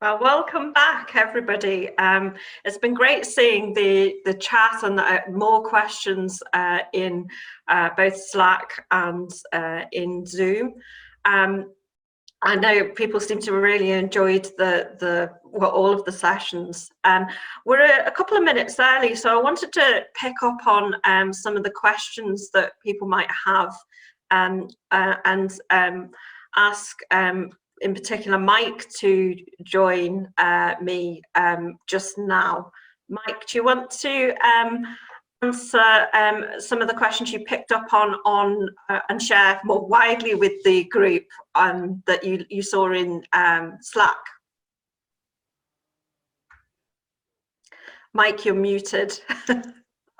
Well, welcome back, everybody. It's been great seeing the chat and more questions in both Slack and in Zoom. I know people seem to really enjoyed all of the sessions. We're a couple of minutes early, so I wanted to pick up on some of the questions that people might have and ask in particular Mike to join me just now. Mike, do you want to answer some of the questions you picked up on and share more widely with the group that you saw in Slack? Mike, you're muted.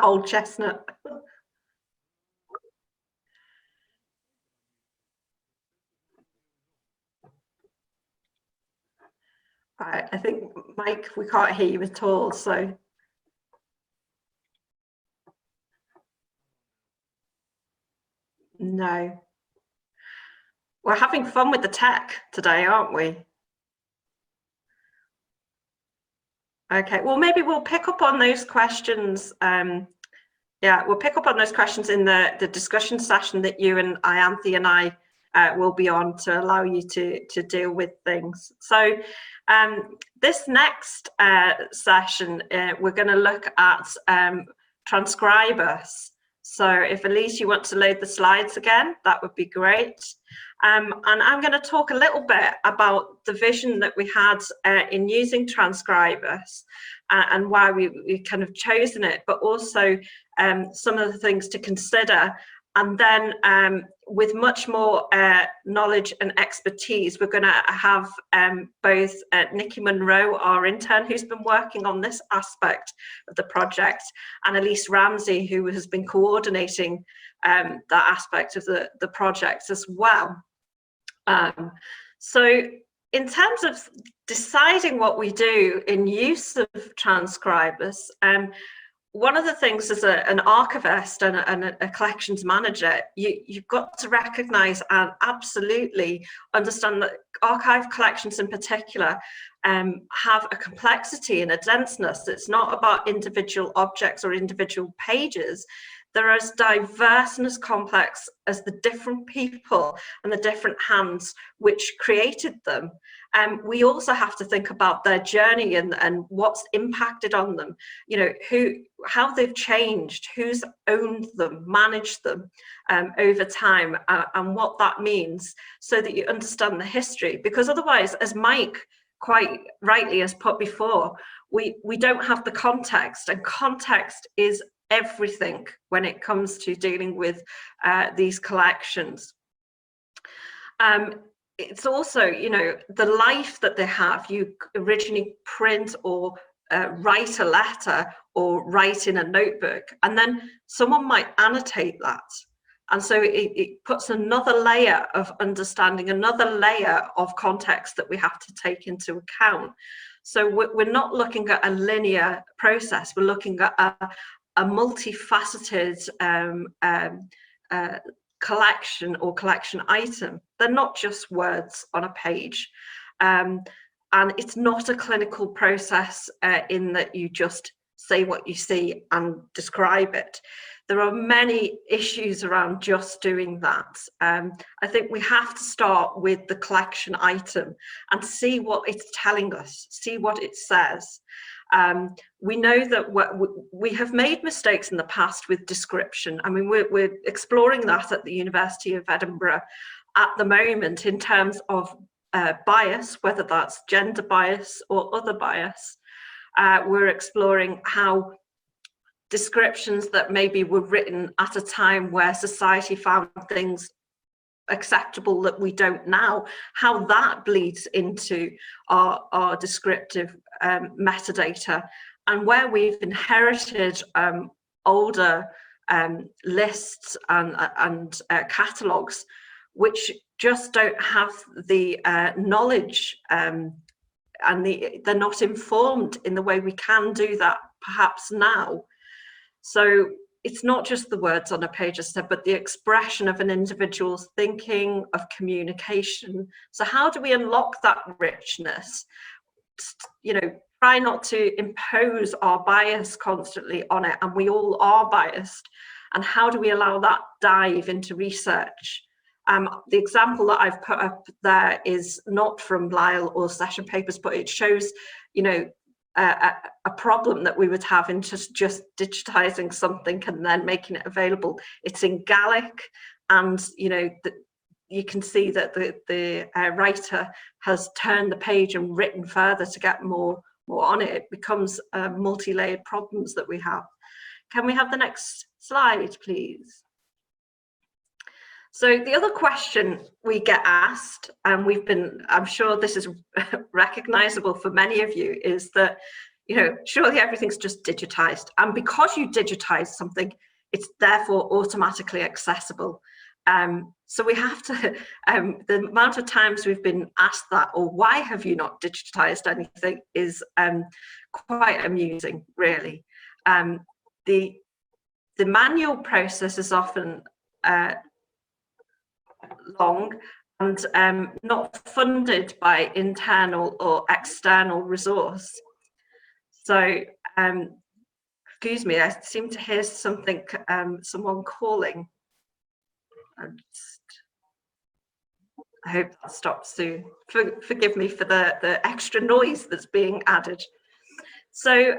Old chestnut. Right, I think, Mike, we can't hear you at all, so. No. We're having fun with the tech today, aren't we? Okay, well, maybe we'll pick up on those questions. Yeah, we'll pick up on those questions in the discussion session that you and Ianthe and I will be on to allow you to deal with things. So this next session, we're going to look at transcribers. So if Elise, you want to load the slides again, that would be great. And I'm going to talk a little bit about the vision that we had in using transcribers and why we kind of chosen it, but also some of the things to consider. And then with much more knowledge and expertise, we're going to have both Nicki Monroe, our intern, who's been working on this aspect of the project, and Elise Ramsey, who has been coordinating that aspect of the project as well. So in terms of deciding what we do in use of transcribers, one of the things as an archivist and a collections manager, you've got to recognise and absolutely understand that archive collections in particular have a complexity and a denseness. It's not about individual objects or individual pages. They're as diverse and as complex as the different people and the different hands which created them. We also have to think about their journey and what's impacted on them, you know, how they've changed, who's owned them, managed them over time, and what that means, so that you understand the history. Because otherwise, as Mike quite rightly has put before, we don't have the context, and context is everything when it comes to dealing with these collections. It's also, you know, the life that they have. You originally print or write a letter or write in a notebook, and then someone might annotate that. And so it puts another layer of understanding, another layer of context that we have to take into account. So we're not looking at a linear process, we're looking at a multifaceted collection or collection item. They're not just words on a page. And it's not a clinical process in that you just say what you see and describe it. There are many issues around just doing that. I think we have to start with the collection item and see what it's telling us, see what it says. We know that we have made mistakes in the past with description. I mean, we're exploring that at the University of Edinburgh at the moment in terms of bias, whether that's gender bias or other bias. We're exploring how descriptions that maybe were written at a time where society found things acceptable that we don't now, how that bleeds into our descriptive metadata, and where we've inherited older lists and catalogues which just don't have the knowledge and they're not informed in the way we can do that perhaps now. So it's not just the words on a page, as I said, but the expression of an individual's thinking, of communication. So how do we unlock that richness you know, try not to impose our bias constantly on it, and we all are biased. And how do we allow that dive into research? The example that I've put up there is not from Lyle or session papers, but it shows, you know, a problem that we would have in just digitizing something and then making it available. It's in Gaelic, and you know, you can see that the writer has turned the page and written further to get more on it. It becomes multi-layered problems that we have. Can we have the next slide, please? So the other question we get asked, and I'm sure this is recognizable for many of you, is that, you know, surely everything's just digitized. And because you digitize something, it's therefore automatically accessible. So we have to, the amount of times we've been asked that, or why have you not digitized anything, is quite amusing, really. The manual process is often long and not funded by internal or external resource. So, excuse me, I seem to hear something, someone calling. I hope that stops soon. Forgive me for the extra noise that's being added. So,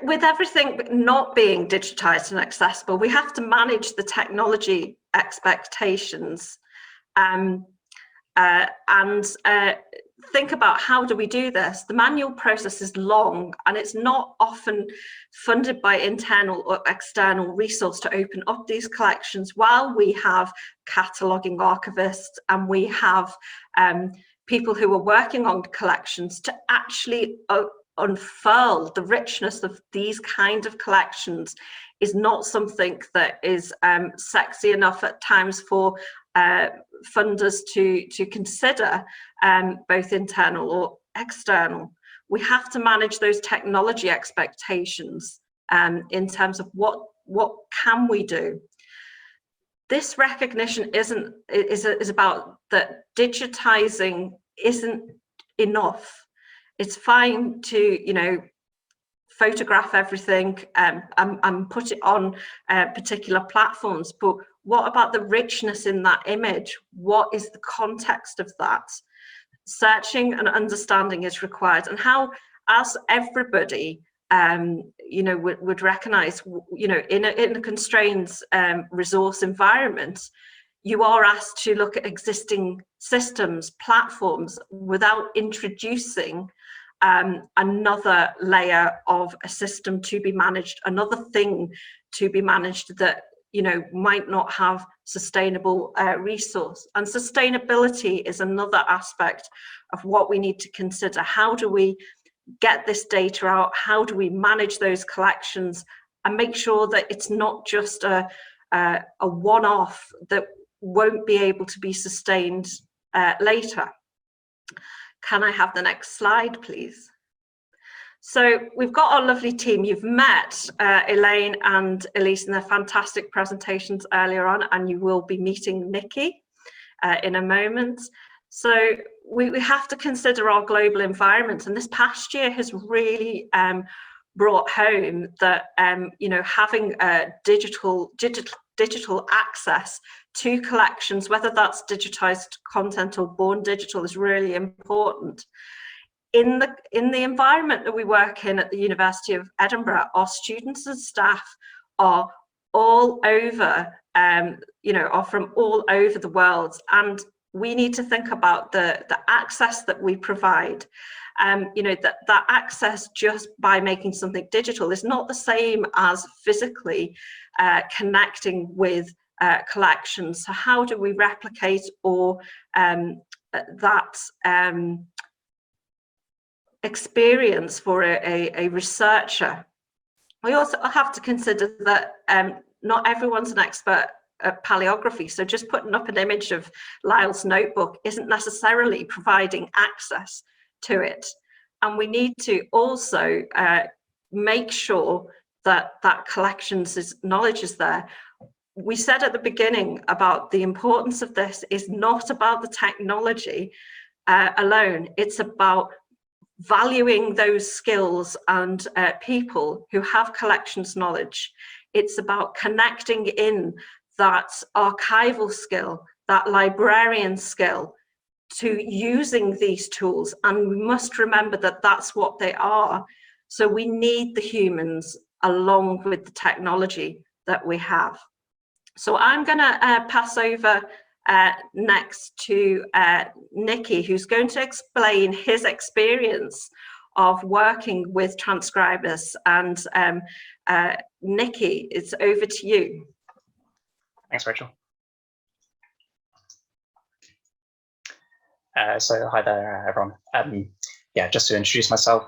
with everything not being digitized and accessible, we have to manage the technology expectations and think about how do we do this. The manual process is long, and it's not often funded by internal or external resource to open up these collections, while we have cataloguing archivists and we have people who are working on collections to actually unfurl the richness of these kind of collections. Is not something that is sexy enough at times for funders to consider, both internal or external. We have to manage those technology expectations in terms of what can we do. This recognition is about that digitizing isn't enough. It's fine to, you know, photograph everything and put it on particular platforms, but what about the richness in that image? What is the context of that? Searching and understanding is required, and how, as everybody you know, would recognize, you know, in a constrained resource environment, you are asked to look at existing systems, platforms, without introducing another layer of a system to be managed, another thing to be managed that, you know, might not have sustainable resource. And sustainability is another aspect of what we need to consider. How do we get this data out? How do we manage those collections and make sure that it's not just a one-off that won't be able to be sustained later? Can I have the next slide, please? So we've got our lovely team. You've met Elaine and Elise in their fantastic presentations earlier on, and you will be meeting Nicki in a moment. So we have to consider our global environment, and this past year has really brought home that you know, having digital access to collections, whether that's digitized content or born digital, is really important. In the environment that we work in at the University of Edinburgh, our students and staff are all over, you know, are from all over the world, and we need to think about the access that we provide. You know, that access just by making something digital is not the same as physically connecting with collections. So how do we replicate or that experience for a researcher? We also have to consider that not everyone's an expert at paleography, so just putting up an image of Lyle's notebook isn't necessarily providing access to it. And we need to also make sure that that collections knowledge is there. We said at the beginning about the importance of this is not about the technology alone, it's about valuing those skills and people who have collections knowledge. It's about connecting in that archival skill, that librarian skill, to using these tools. And we must remember that that's what they are. So we need the humans along with the technology that we have. So I'm going to pass over next to Nicki, who's going to explain his experience of working with transcribers. And Nicki, it's over to you. Thanks, Rachel. So hi there, everyone. Yeah, just to introduce myself,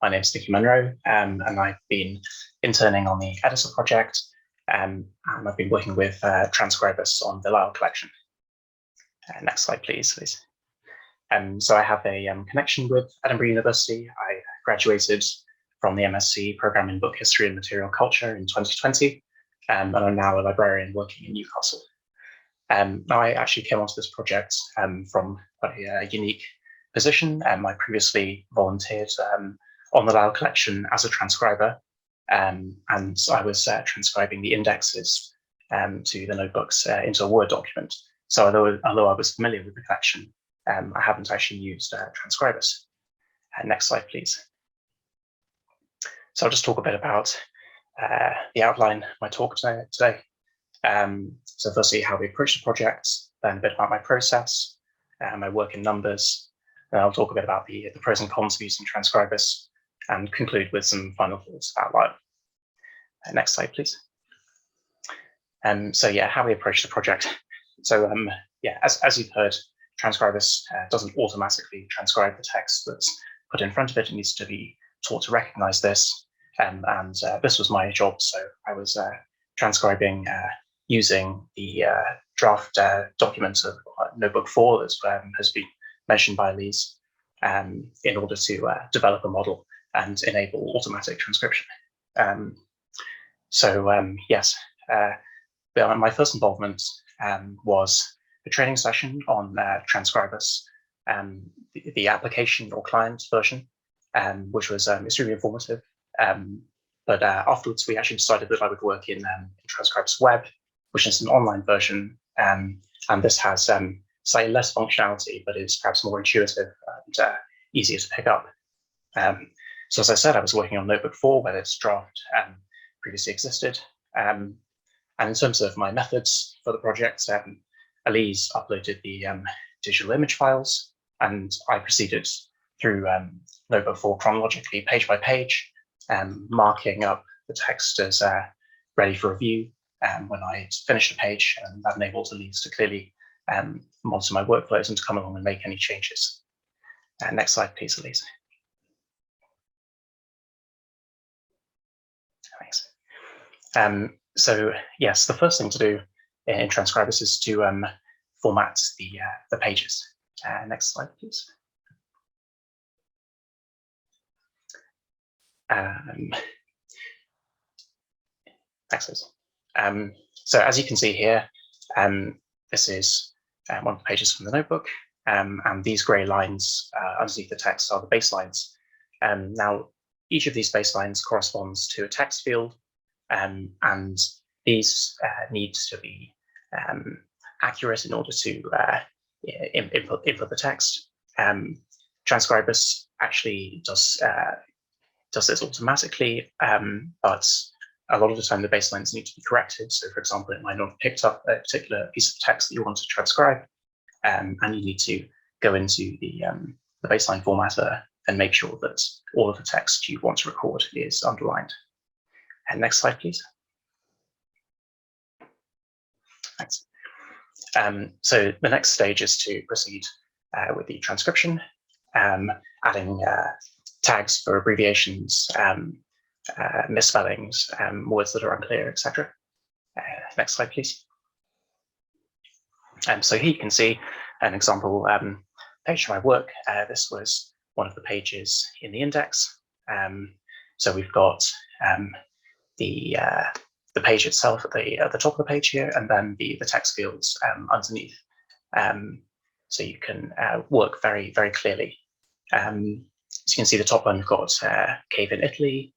my name is Nicki Monroe, and I've been interning on the editor project, and I've been working with Transcribers on the Lyle collection. Next slide, please. So I have a connection with Edinburgh University. I graduated from the MSc program in Book History and Material Culture in 2020, and I'm now a librarian working in Newcastle. Now I actually came onto this project from quite a unique position. I previously volunteered on the Lyle collection as a transcriber, and I was transcribing the indexes to the notebooks into a Word document. So although I was familiar with the collection, I haven't actually used transcribers. Next slide, please. So I'll just talk a bit about the outline of my talk today. So firstly, how we approach the project, then a bit about my process, my work in numbers, then I'll talk a bit about the pros and cons of using transcribers, and conclude with some final thoughts about Lyle. Next slide, please. So yeah, how we approach the project. So yeah, as you've heard, transcribers doesn't automatically transcribe the text that's put in front of it. It needs to be taught to recognize this. And this was my job. So I was transcribing using the draft document of Notebook 4 that has been mentioned by Elise in order to develop a model and enable automatic transcription. Yes, my first involvement was a training session on Transcribers, the application or client version, which was extremely informative. But afterwards, we actually decided that I would work in Transcribers Web, which is an online version, and this has slightly less functionality, but is perhaps more intuitive and easier to pick up. So as I said, I was working on Notebook 4, where this draft previously existed. And in terms of my methods for the project, Elise uploaded the digital image files, and I proceeded through Notebook 4 chronologically, page by page, marking up the text as ready for review when I finished a page, and that enables Elise to clearly monitor my workflows and to come along and make any changes. Next slide, please, Elise. Thanks. So yes, the first thing to do in Transcribers is to format the pages. Next slide, please. Excellent. So as you can see here, this is one of the pages from the notebook, and these grey lines underneath the text are the baselines. Now, each of these baselines corresponds to a text field, and these need to be accurate in order to input the text. Transcribers actually does this automatically, but a lot of the time the baselines need to be corrected. So for example, it might not have picked up a particular piece of text that you want to transcribe, and you need to go into the baseline formatter and make sure that all of the text you want to record is underlined. And next slide, please. Thanks. So the next stage is to proceed with the transcription, adding tags for abbreviations, misspellings, words that are unclear, etc. Next slide, please. So here you can see an example page of my work. This was one of the pages in the index. So we've got the page itself at the top of the page here, and then the text fields underneath. So you can work very, very clearly. So you can see the top one, we've got Cave in Italy,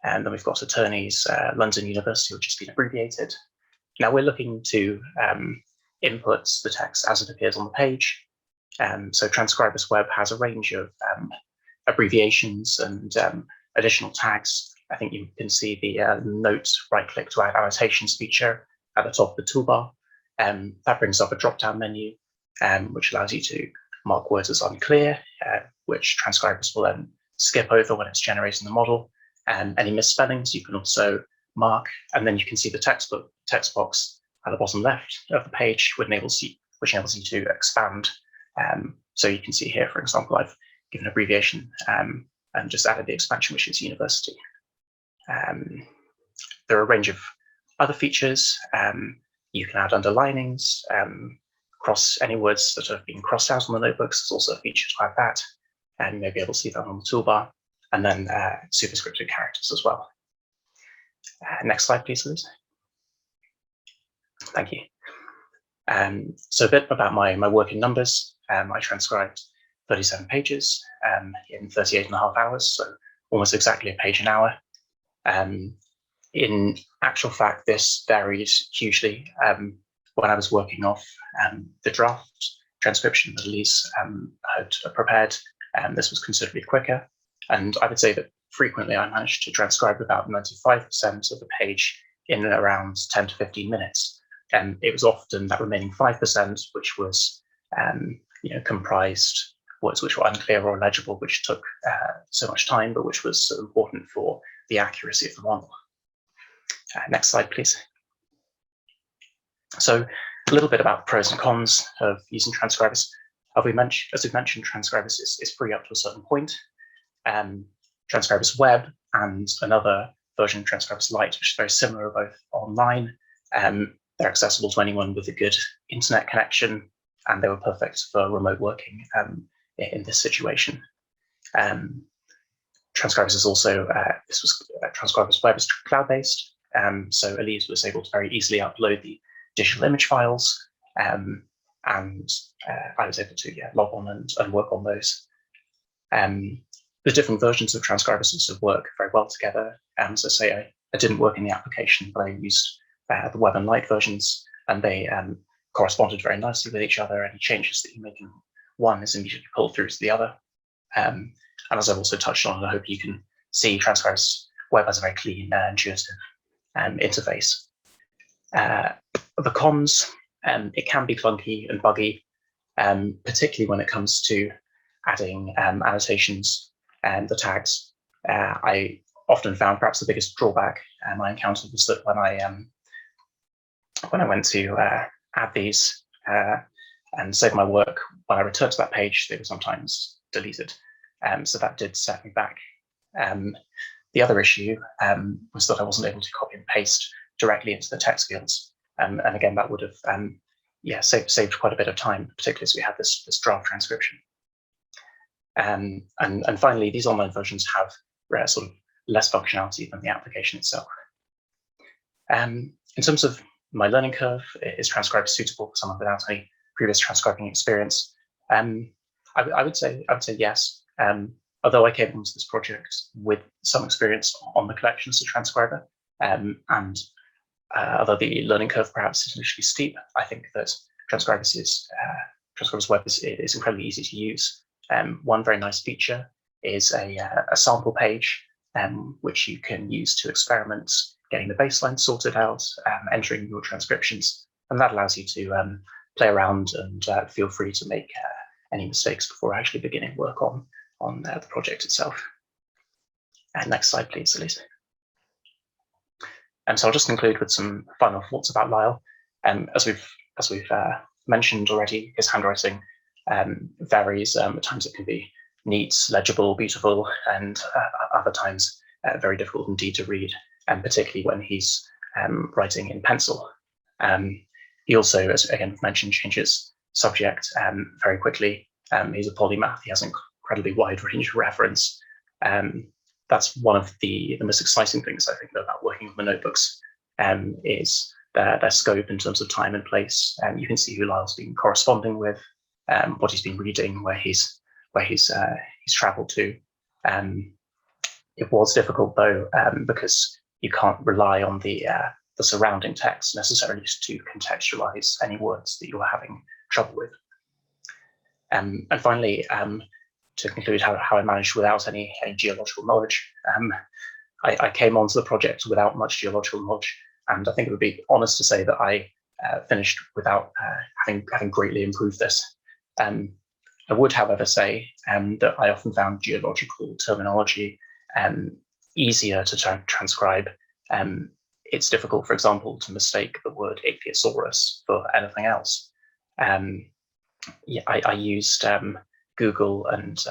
and then we've got attorneys, London University, which has been abbreviated. Now we're looking to input the text as it appears on the page. So Transcribers Web has a range of abbreviations and additional tags. I think you can see the note right-click to add annotations feature at the top of the toolbar. That brings up a drop-down menu, which allows you to mark words as unclear, which transcribers will then skip over when it's generating the model. Any misspellings you can also mark, and then you can see the text box at the bottom left of the page, which enables you to expand. So you can see here, for example, I've given an abbreviation and just added the expansion, which is university. There are a range of other features. You can add underlinings, cross any words that have been crossed out on the notebooks. There's also a feature to add that, and you may be able to see that on the toolbar, and then superscripted characters as well. Next slide, please, Liz. Thank you. So a bit about my work in numbers. I transcribed 37 pages in 38.5 hours, so almost exactly a page an hour. In actual fact, this varied hugely. When I was working off the draft transcription that Elise had prepared, this was considerably quicker. And I would say that frequently I managed to transcribe about 95% of the page in around 10 to 15 minutes. It was often that remaining 5%, which was comprised words which were unclear or illegible, which took so much time, but which was so important for the accuracy of the model. Next slide, please. So a little bit about pros and cons of using Transcribers. As we've mentioned, Transcribers is free up to a certain point. Transcribers Web and another version, Transcribers Lite, which is very similar, both online. They're accessible to anyone with a good internet connection, and they were perfect for remote working in this situation. Transcribers is also, Transcribers Web is cloud-based, so Elise was able to very easily upload the digital image files, and I was able to log on and work on those. The different versions of Transcribers also work very well together. So say I didn't work in the application, but I used the Web and Lite versions, and they corresponded very nicely with each other. Any changes that you make in one is immediately pulled through to the other. And as I've also touched on, I hope you can see, Transcribers Web has a very clean, intuitive interface. The cons, it can be clunky and buggy, particularly when it comes to adding annotations and the tags. I often found perhaps the biggest drawback I encountered was that when I went to add these and save my work, when I returned to that page, they were sometimes deleted. So that did set me back. The other issue was that I wasn't able to copy and paste directly into the text fields. And again, that would have saved quite a bit of time, particularly as we had this draft transcription. And finally, these online versions have sort of less functionality than the application itself. In terms of my learning curve, is Transcribers suitable for someone without any previous transcribing experience? I would say yes. Although I came into this project with some experience on the collections of Transcriber, and although the learning curve perhaps is initially steep, I think that Transcribers Web is incredibly easy to use. One very nice feature is a sample page, which you can use to experiment getting the baseline sorted out, entering your transcriptions, and that allows you to play around and feel free to make any mistakes before actually beginning work on the project itself. Next slide, please, Elise. So I'll just conclude with some final thoughts about Lyle. As we've mentioned already, his handwriting varies. At times it can be neat, legible, beautiful, and other times very difficult indeed to read, and particularly when he's writing in pencil. He also, as again mentioned, changes subject very quickly. He's a polymath. He has an incredibly wide range of reference. That's one of the most exciting things I think about working with the notebooks, is their scope in terms of time and place. You can see who Lyle's been corresponding with, what he's been reading, where he's traveled to. It was difficult though, because you can't rely on the surrounding text necessarily to contextualize any words that you're having trouble with. And finally, to conclude how I managed without any geological knowledge, I came onto the project without much geological knowledge, and I think it would be honest to say that I finished without having greatly improved this. I would, however, say that I often found geological terminology easier to transcribe. It's difficult, for example, to mistake the word ichthyosaurus for anything else. Yeah, I used Google and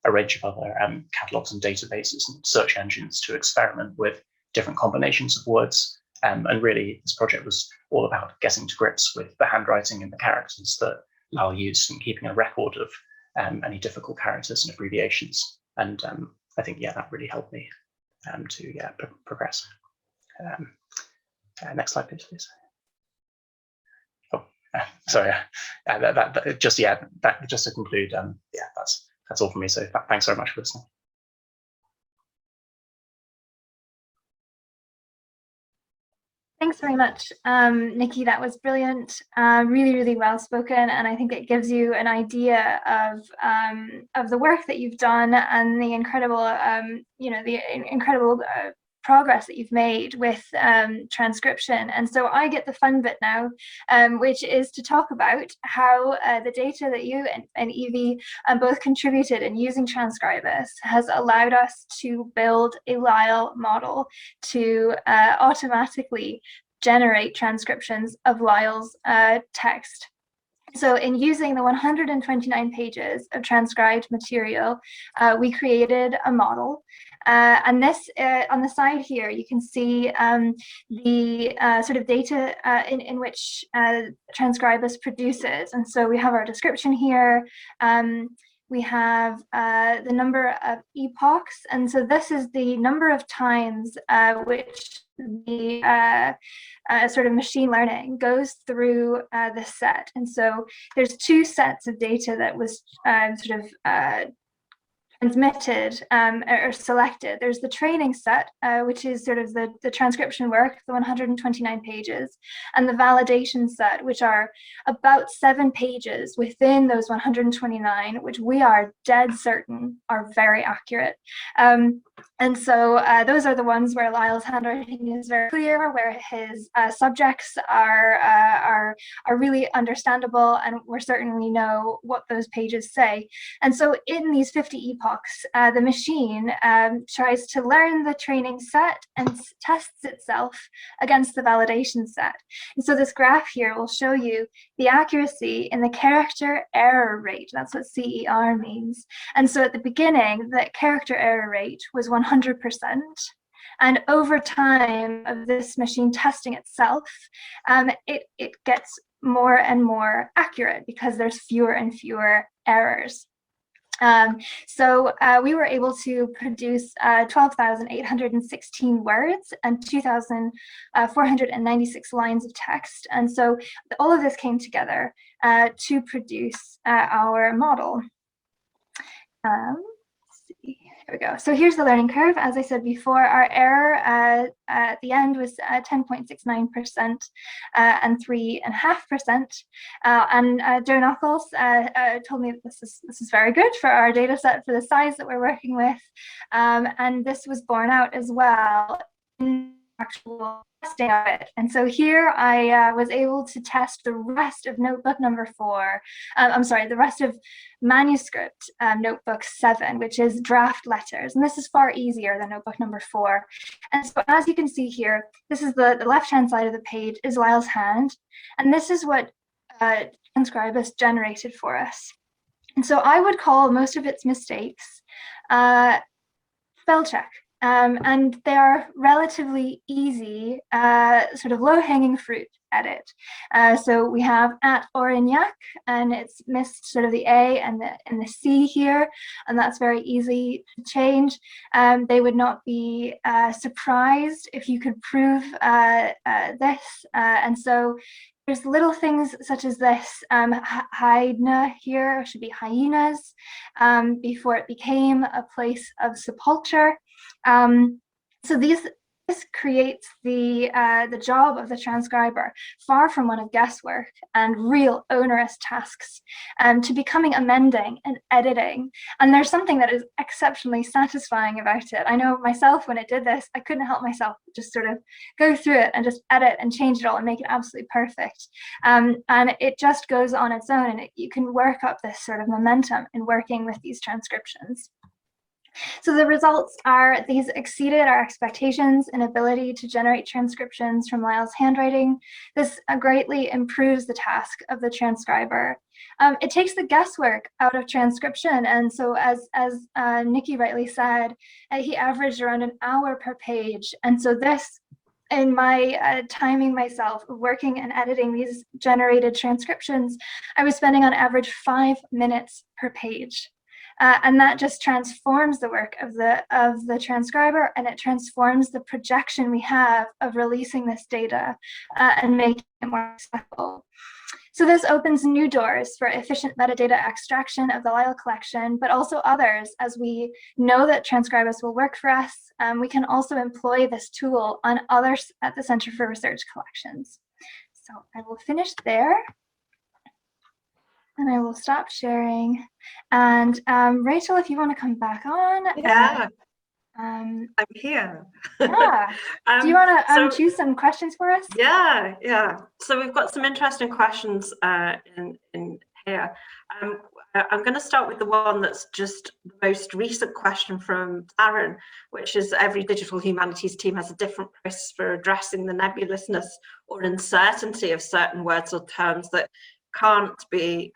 a range of other catalogs and databases and search engines to experiment with different combinations of words. And really, this project was all about getting to grips with the handwriting and the characters that Lal used and keeping a record of any difficult characters and abbreviations. And I think, yeah, that really helped me to progress. Next slide, please. Oh, sorry. Just to conclude, yeah, that's all from me. So thanks very much for listening. Thanks very much, Nicki. That was brilliant, really, really well spoken, and I think it gives you an idea of the work that you've done and the incredible, progress that you've made with transcription. And so I get the fun bit now, which is to talk about how the data that you and Evie both contributed in using Transcribers has allowed us to build a Lyle model to automatically generate transcriptions of Lyle's text. So in using the 129 pages of transcribed material, we created a model. And this, on the side here, you can see the sort of data in which Transcribers produces. And so we have our description here. We have the number of epochs. And so this is the number of times which the sort of machine learning goes through this set. And so there's two sets of data that was sort of transmitted or selected. There's the training set, which is sort of the transcription work, the 129 pages, and the validation set, which are about 7 pages within those 129, which we are dead certain are very accurate. And so those are the ones where Lyle's handwriting is very clear, where his subjects are really understandable, and we're certain we know what those pages say. And so in these 50 epochs, the machine tries to learn the training set and tests itself against the validation set. And so this graph here will show you the accuracy in the character error rate. That's what CER means. And so at the beginning, the character error rate was 100%. And over time of this machine testing itself, it gets more and more accurate because there's fewer and fewer errors. So we were able to produce 12,816 words and 2,496 lines of text. And so all of this came together to produce our model. Let's see. Here we go. So here's the learning curve. As I said before, our error at the end was 10.69% and 3.5%. And Joe Knuckles told me that this is very good for our data set for the size that we're working with. And this was borne out as well in actual testing of it. And so here I was able to test the rest of notebook number 4. The rest of manuscript notebook 7, which is draft letters. And this is far easier than notebook number 4. And so as you can see here, this is the left-hand side of the page is Lyle's hand. And this is what Transcribers generated for us. And so I would call most of its mistakes spell check. And they are relatively easy, sort of low-hanging fruit edit. So we have at Aurignac, and it's missed sort of the A and the C here, and that's very easy to change. They would not be surprised if you could prove this, and so there's little things such as this hyena here, should be hyenas, before it became a place of sepulture. So this creates the job of the transcriber far from one of guesswork and real onerous tasks, to becoming amending and editing. And there's something that is exceptionally satisfying about it. I know myself, when I did this, I couldn't help myself just sort of go through it and just edit and change it all and make it absolutely perfect. And it just goes on its own, and you can work up this sort of momentum in working with these transcriptions. So the results are these exceeded our expectations in ability to generate transcriptions from Lyle's handwriting. This greatly improves the task of the transcriber. It takes the guesswork out of transcription, and so as Nicki rightly said, he averaged around an hour per page, and so this, in my timing myself, working and editing these generated transcriptions, I was spending on average 5 minutes per page. And that just transforms the work of the transcriber, and it transforms the projection we have of releasing this data and making it more accessible. So this opens new doors for efficient metadata extraction of the Lyle collection, but also others. As we know that Transcribers will work for us, we can also employ this tool on others at the Center for Research Collections. So I will finish there. And I will stop sharing. And Rachel, if you want to come back on. Yeah, I'm here. Yeah. Do you want to choose some questions for us? Yeah. So we've got some interesting questions in here. I'm going to start with the one that's just the most recent question from Aaron, which is every digital humanities team has a different process for addressing the nebulousness or uncertainty of certain words or terms that can't be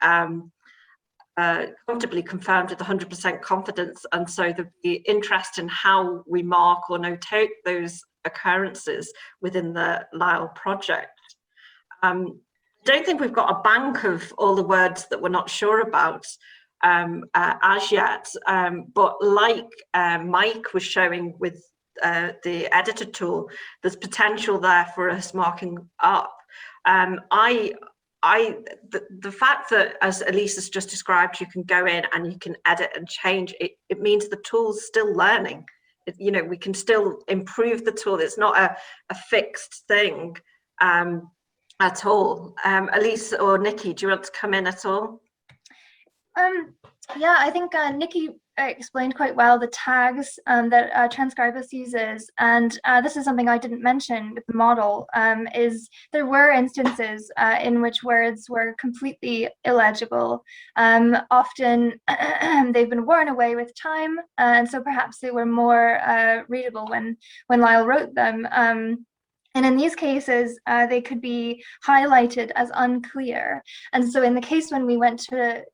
comfortably confirmed with 100% confidence, and so the interest in how we mark or notate those occurrences within the Lyle project. I don't think we've got a bank of all the words that we're not sure about as yet, but like Mike was showing with the editor tool, there's potential there for us marking up. The fact that, as Elise has just described, you can go in and you can edit and change, it means the tool's still learning. We can still improve the tool. It's not a fixed thing at all. Elise or Nicki, do you want to come in at all? Yeah, I think Nicki explained quite well the tags that Transcribers uses, and this is something I didn't mention with the model, is there were instances in which words were completely illegible. Often they've been worn away with time, and so perhaps they were more readable when Lyle wrote them. And in these cases, they could be highlighted as unclear. And so in the case when we went to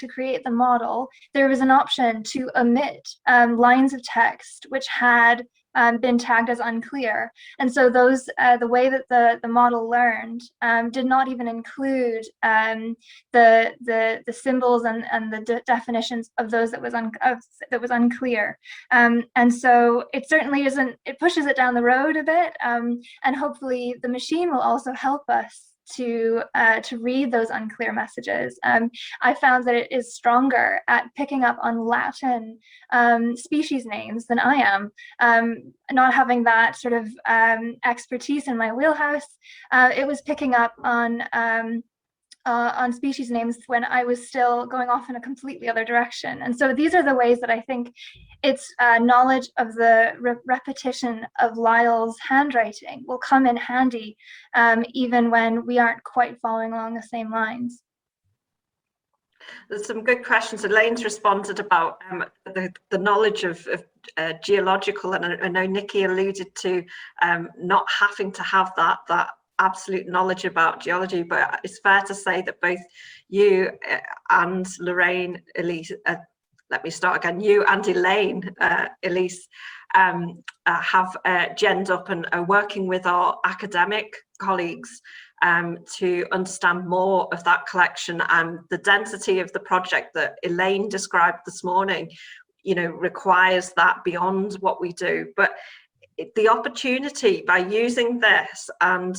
create the model, there was an option to omit lines of text which had been tagged as unclear. And so those, the way that the model learned did not even include the symbols and the definitions of those that was unclear. And so it certainly isn't, it pushes it down the road a bit, and hopefully the machine will also help us to read those unclear messages. I found that it is stronger at picking up on Latin species names than I am. Not having that sort of expertise in my wheelhouse, it was picking up on species names when I was still going off in a completely other direction. And so these are the ways that I think its knowledge of the repetition of Lyle's handwriting will come in handy, even when we aren't quite following along the same lines. There's some good questions. Elaine's responded about the knowledge of geological, and I know Nicki alluded to not having to have that absolute knowledge about geology, but it's fair to say that both you and Lorraine, Elise, let me start again, you and Elaine, Elise, have genned up and are working with our academic colleagues to understand more of that collection, and the density of the project that Elaine described this morning, requires that beyond what we do. But the opportunity by using this and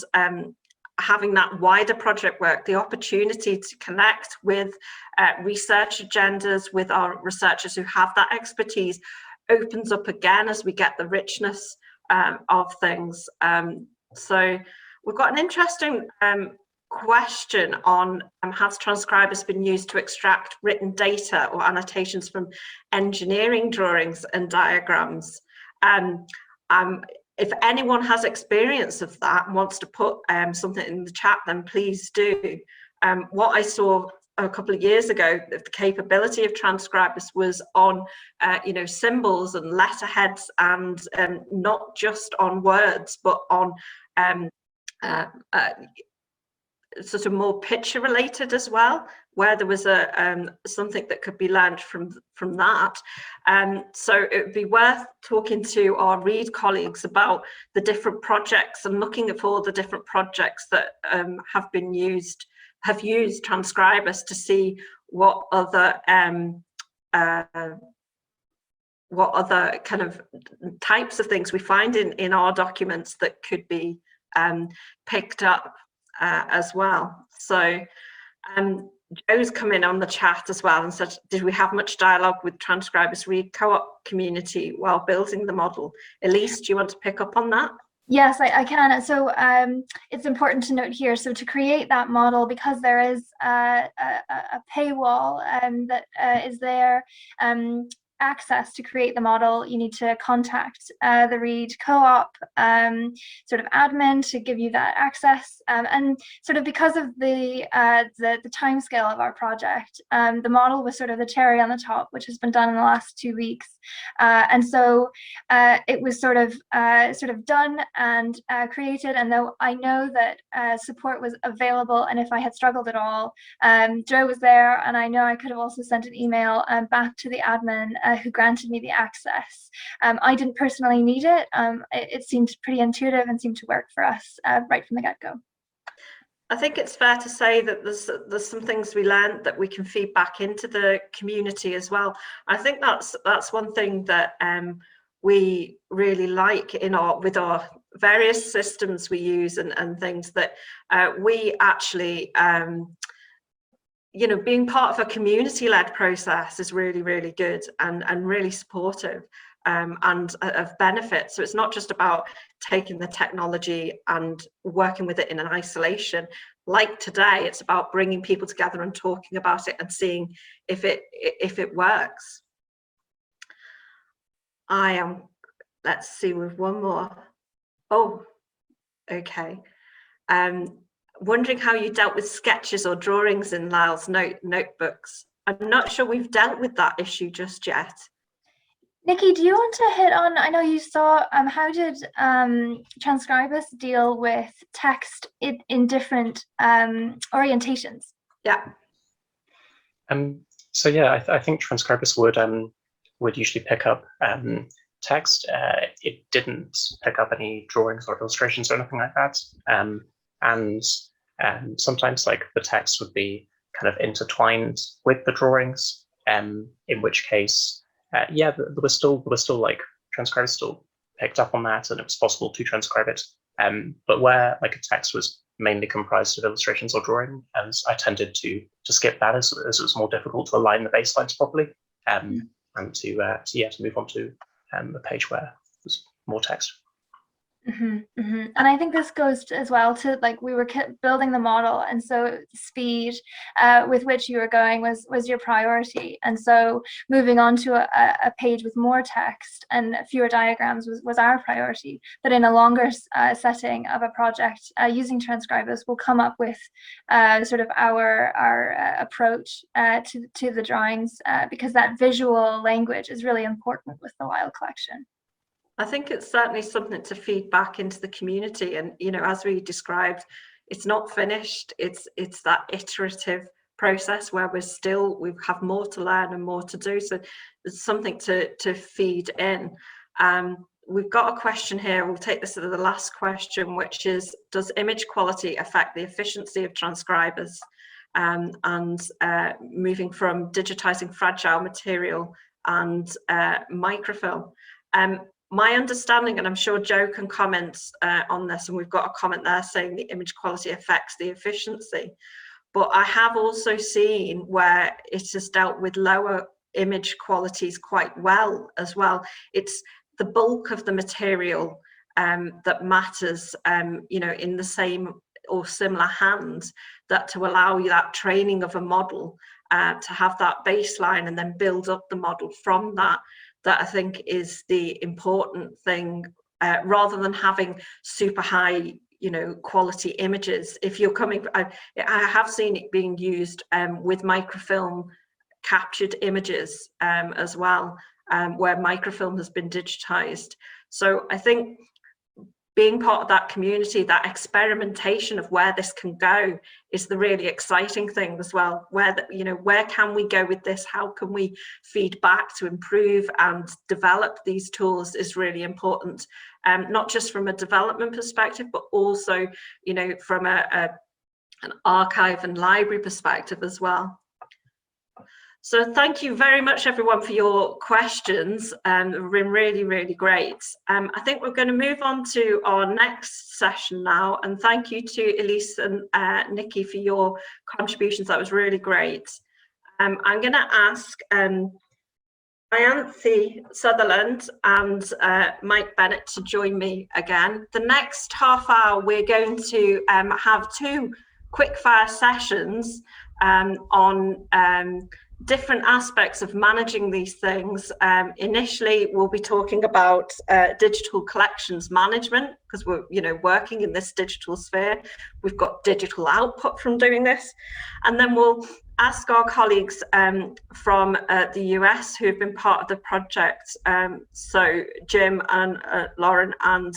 having that wider project work, the opportunity to connect with research agendas, with our researchers who have that expertise, opens up again as we get the richness of things. So we've got an interesting question on has Transcribers been used to extract written data or annotations from engineering drawings and diagrams? If anyone has experience of that and wants to put something in the chat, then please do. What I saw a couple of years ago, the capability of Transcribers was on symbols and letterheads, and not just on words, but on sort of more picture related as well, where there was something that could be learned from that. So it would be worth talking to our Read colleagues about the different projects and looking at all the different projects that have used Transcribers to see what other kind of types of things we find in our documents that could be picked up as well. So Joe's come in on the chat as well and said, did we have much dialogue with Transcribers Read co-op community while building the model? Elise, do you want to pick up on that? Yes, I can. So it's important to note here, so to create that model, because there is a paywall that is there, access to create the model, you need to contact the Read co-op sort of admin to give you that access, and sort of because of the time scale of our project, the model was sort of the cherry on the top, which has been done in the last 2 weeks, and so it was sort of done and created. And though I know that support was available, and if I had struggled at all, Joe was there, and I know I could have also sent an email back to the admin who granted me the access. I didn't personally need it. It seemed pretty intuitive and seemed to work for us right from the get-go. I think it's fair to say that there's some things we learned that we can feed back into the community as well. I think that's one thing that we really like with our various systems we use and things that we actually being part of a community-led process is really, really good and really supportive and of benefit. So it's not just about taking the technology and working with it in an isolation. Like today, it's about bringing people together and talking about it and seeing if it works. Let's see, with one more. Oh, okay. Wondering how you dealt with sketches or drawings in Lyle's notebooks. I'm not sure we've dealt with that issue just yet. Nicki, do you want to hit on, I know you saw, how did Transcribers deal with text in different orientations? Yeah. So yeah, I think Transcribers would usually pick up text. It didn't pick up any drawings or illustrations or anything like that. And sometimes like the text would be kind of intertwined with the drawings, in which case, yeah, there was still like Transcribers still picked up on that, and it was possible to transcribe it. But where like a text was mainly comprised of illustrations or drawing, and I tended to skip that as it was more difficult to align the baselines properly, and to move on to a page where there's more text. And I think this goes as well to, like, we were building the model, and so the speed with which you were going was your priority, and so moving on to a page with more text and fewer diagrams was our priority. But in a longer setting of a project, using Transcribers, we'll come up with sort of our approach to the drawings, because that visual language is really important with the Lyle collection. I think it's certainly something to feed back into the community, and as we described, it's not finished. It's that iterative process where we have more to learn and more to do. So there's something to feed in. We've got a question here. We'll take this as the last question, which is: does image quality affect the efficiency of Transcribers? And moving from digitizing fragile material and microfilm. my understanding, and I'm sure Joe can comment on this, and we've got a comment there saying the image quality affects the efficiency. But I have also seen where it has dealt with lower image qualities quite well as well. It's the bulk of the material that matters, you know, in the same or similar hands, that to allow you that training of a model to have that baseline and then build up the model from that, that I think is the important thing, rather than having super high, you know, quality images. If you're coming, I have seen it being used with microfilm captured images as well, where microfilm has been digitized. So I think being part of that community, that experimentation of where this can go, is the really exciting thing as well. Where, you know, where can we go with this? How can we feed back to improve and develop these tools is really important. Not just from a development perspective, but also, you know, from an archive and library perspective as well. So thank you very much, everyone, for your questions. They've been really, really great. I think we're going to move on to our next session now. And thank you to Elise and Nicki for your contributions. That was really great. I'm going to ask Ianthe Sutherland and Mike Bennett to join me again. The next half hour, we're going to have two quickfire sessions on different aspects of managing these things. Initially, we'll be talking about digital collections management, because we're, you know, working in this digital sphere. We've got digital output from doing this. And then we'll ask our colleagues from the US who have been part of the project, so Jim and Lauren and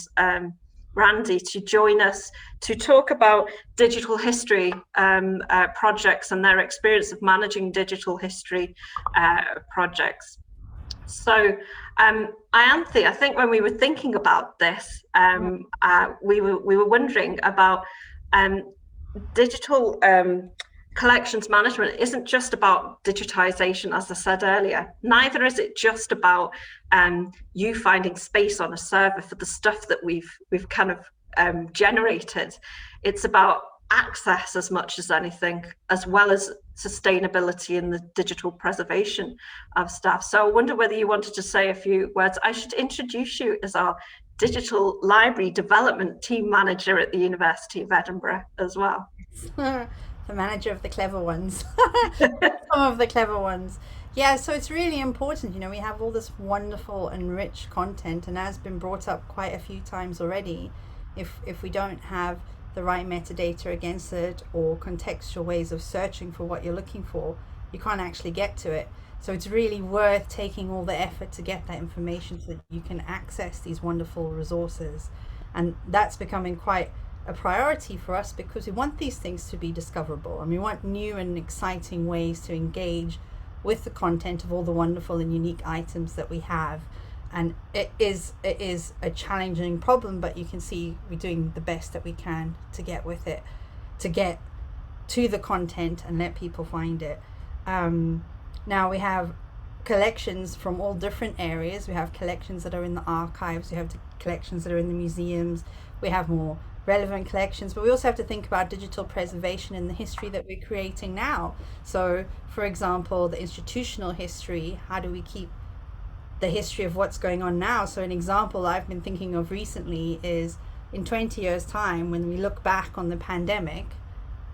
Randy, to join us to talk about digital history projects and their experience of managing digital history projects. So Ianthe, I think when we were thinking about this, we were wondering about digital collections management isn't just about digitization, as I said earlier. Neither is it just about you finding space on a server for the stuff that we've kind of generated. It's about access as much as anything, as well as sustainability in the digital preservation of stuff. So I wonder whether you wanted to say a few words. I should introduce you as our digital library development team manager at the University of Edinburgh as well. The manager of the clever ones. Some of the clever ones. Yeah, so it's really important, you know, we have all this wonderful and rich content, and as been brought up quite a few times already, if we don't have the right metadata against it, or contextual ways of searching for what you're looking for, you can't actually get to it. So it's really worth taking all the effort to get that information so that you can access these wonderful resources. And that's becoming quite a priority for us, because we want these things to be discoverable, and we want new and exciting ways to engage with the content of all the wonderful and unique items that we have. And it is a challenging problem, but you can see we're doing the best that we can to get with it, to get to the content and let people find it. Now we have collections from all different areas. We have collections that are in the archives, we have collections that are in the museums, we have more relevant collections, but we also have to think about digital preservation in the history that we're creating now. So for example, the institutional history, how do we keep the history of what's going on now? So an example I've been thinking of recently is, in 20 years time, when we look back on the pandemic,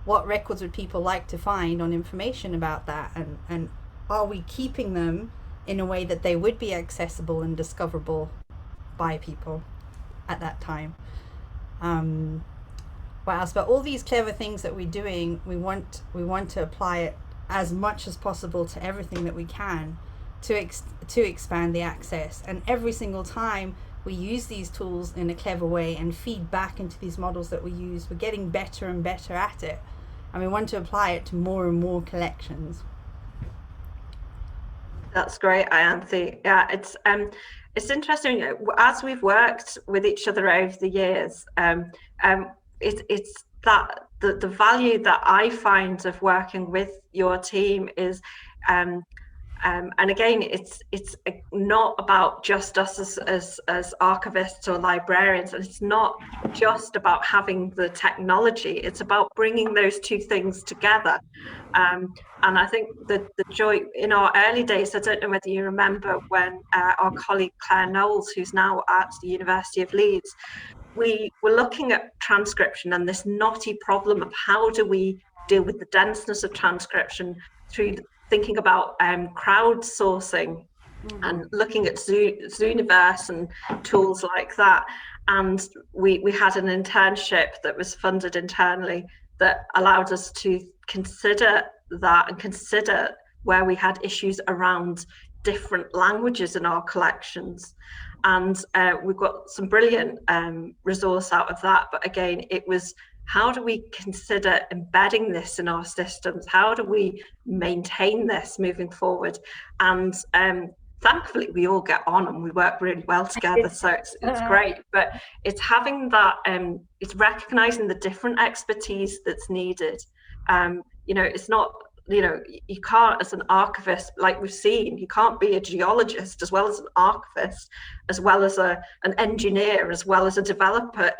what records would people like to find on information about that, and are we keeping them in a way that they would be accessible and discoverable by people at that time? What else? But all these clever things that we're doing, we want to apply it as much as possible to everything that we can to expand the access. And every single time we use these tools in a clever way and feed back into these models that we use, we're getting better and better at it, and we want to apply it to more and more collections. That's great, Ianthe. Yeah, it's interesting, as we've worked with each other over the years, it's that the value that I find of working with your team is And again, it's not about just us as archivists or librarians, and it's not just about having the technology. It's about bringing those two things together. And I think the joy in our early days, I don't know whether you remember when our colleague Claire Knowles, who's now at the University of Leeds, we were looking at transcription and this knotty problem of how do we deal with the denseness of transcription through thinking about crowdsourcing and looking at Zooniverse and tools like that. And we had an internship that was funded internally that allowed us to consider that and consider where we had issues around different languages in our collections. And we've got some brilliant resource out of that. But again, it was, how do we consider embedding this in our systems? How do we maintain this moving forward? And thankfully, we all get on and we work really well together. So it's great. But it's having that, it's recognizing the different expertise that's needed. It's not, you can't, as an archivist, like we've seen, you can't be a geologist as well as an archivist, as well as an engineer, as well as a developer.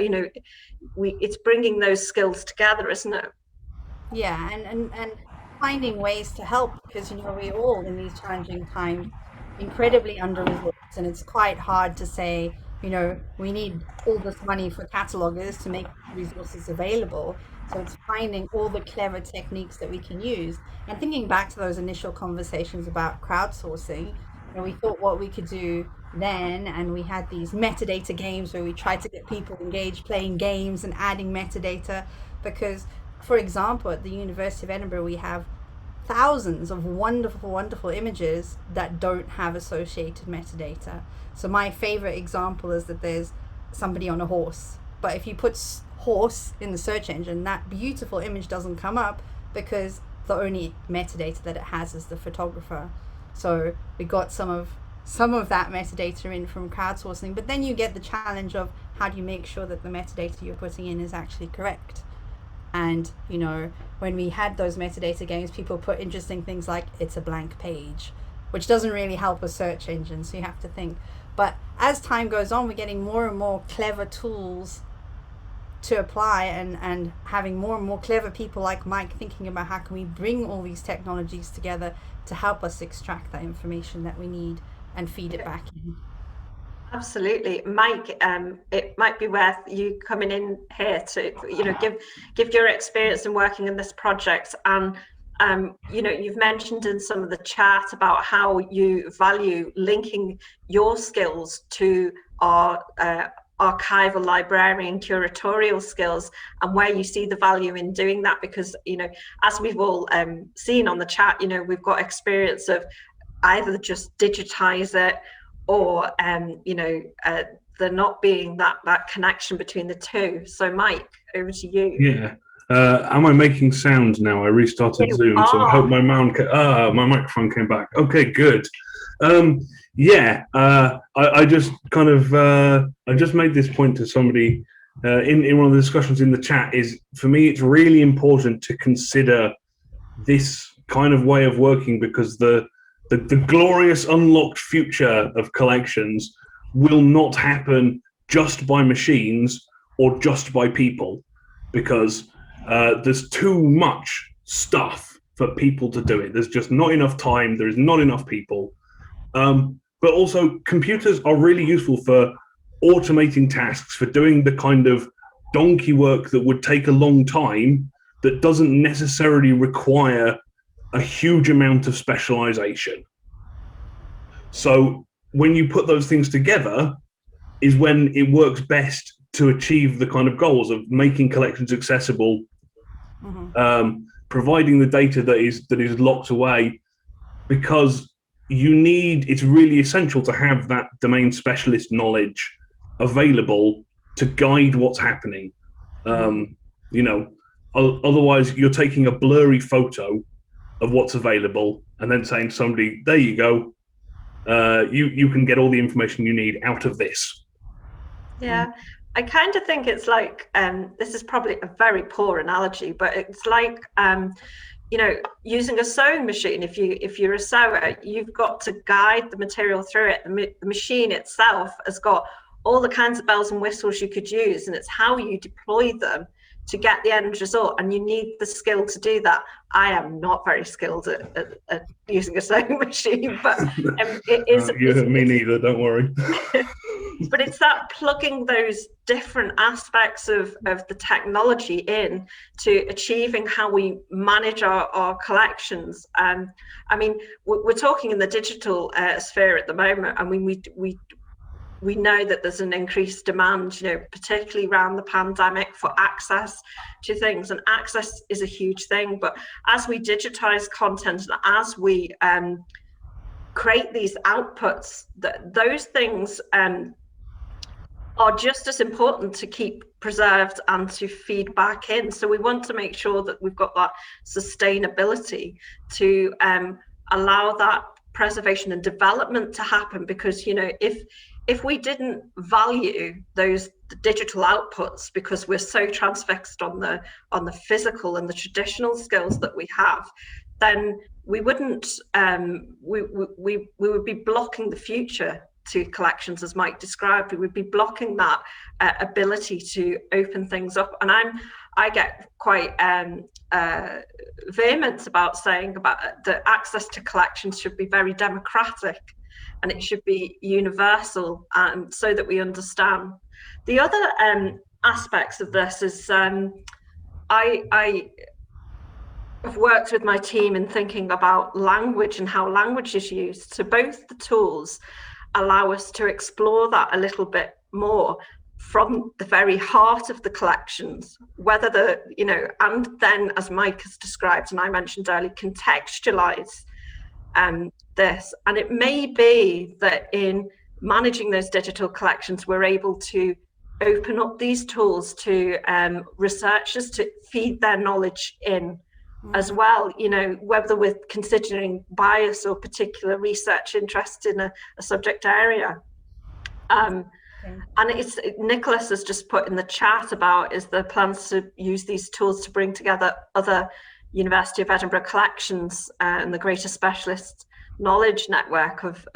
It's bringing those skills together, isn't it? Yeah, and finding ways to help, because we all in these challenging times incredibly under-resourced, and it's quite hard to say, we need all this money for catalogers to make resources available. So it's finding all the clever techniques that we can use. And thinking back to those initial conversations about crowdsourcing, we thought what we could do then, and we had these metadata games where we tried to get people engaged playing games and adding metadata, because, for example, at the University of Edinburgh, we have thousands of wonderful images that don't have associated metadata. So my favorite example is that there's somebody on a horse, but if you put horse in the search engine, that beautiful image doesn't come up because the only metadata that it has is the photographer. So we got some of that metadata in from crowdsourcing, but then you get the challenge of how do you make sure that the metadata you're putting in is actually correct. And when we had those metadata games, people put interesting things like it's a blank page, which doesn't really help a search engine, so you have to think. But as time goes on, we're getting more and more clever tools to apply, and having more and more clever people like Mike thinking about how can we bring all these technologies together to help us extract that information that we need and feed it back in. Absolutely. Mike, it might be worth you coming in here to give your experience in working in this project. And you've mentioned in some of the chat about how you value linking your skills to our archival, librarian, curatorial skills, and where you see the value in doing that, because as we've all seen on the chat, we've got experience of either just digitize it or there not being that connection between the two. So Mike, over to you. Yeah. Am I making sound now? I restarted Zoom, so I hope my microphone came back. Okay, good. I just kind of I just made this point to somebody in one of the discussions in the chat. Is for me, it's really important to consider this kind of way of working, because the glorious unlocked future of collections will not happen just by machines or just by people, because there's too much stuff for people to do it. There's just not enough time. There's not enough people. But also, computers are really useful for automating tasks, for doing the kind of donkey work that would take a long time, that doesn't necessarily require a huge amount of specialization. So when you put those things together is when it works best to achieve the kind of goals of making collections accessible, providing the data that is locked away, because it's really essential to have that domain specialist knowledge available to guide what's happening. Otherwise you're taking a blurry photo of what's available and then saying to somebody, there you go, you can get all the information you need out of this. Yeah, I kind of think it's like, this is probably a very poor analogy, but it's like, you know, using a sewing machine, if you're a sewer, you've got to guide the material through it. The machine itself has got all the kinds of bells and whistles you could use, and it's how you deploy them to get the end result, and you need the skill to do that. I am not very skilled at using a sewing machine, but it is. Me neither, don't worry. But it's that plugging those different aspects of the technology in to achieving how we manage our collections. I mean, we're talking in the digital sphere at the moment. I mean, we know that there's an increased demand, you know, particularly around the pandemic, for access to things, and access is a huge thing. But as we digitize content and as we create these outputs, those things are just as important to keep preserved and to feed back in. So we want to make sure that we've got that sustainability to allow that preservation and development to happen, because, you know, if we didn't value those digital outputs because we're so transfixed on the physical and the traditional skills that we have, then we wouldn't we would be blocking the future to collections, as Mike described. We would be blocking that ability to open things up. And I get quite vehement about saying about the access to collections should be very democratic, and it should be universal, so that we understand. The other aspects of this is I have worked with my team in thinking about language and how language is used. So both the tools allow us to explore that a little bit more from the very heart of the collections, whether and then, as Mike has described and I mentioned earlier, contextualize this. And it may be that in managing those digital collections, we're able to open up these tools to researchers to feed their knowledge in as well, you know, whether we're considering bias or particular research interest in a subject area. And it's Nicholas has just put in the chat about is the plans to use these tools to bring together other University of Edinburgh collections and the Greater Specialist Knowledge Network of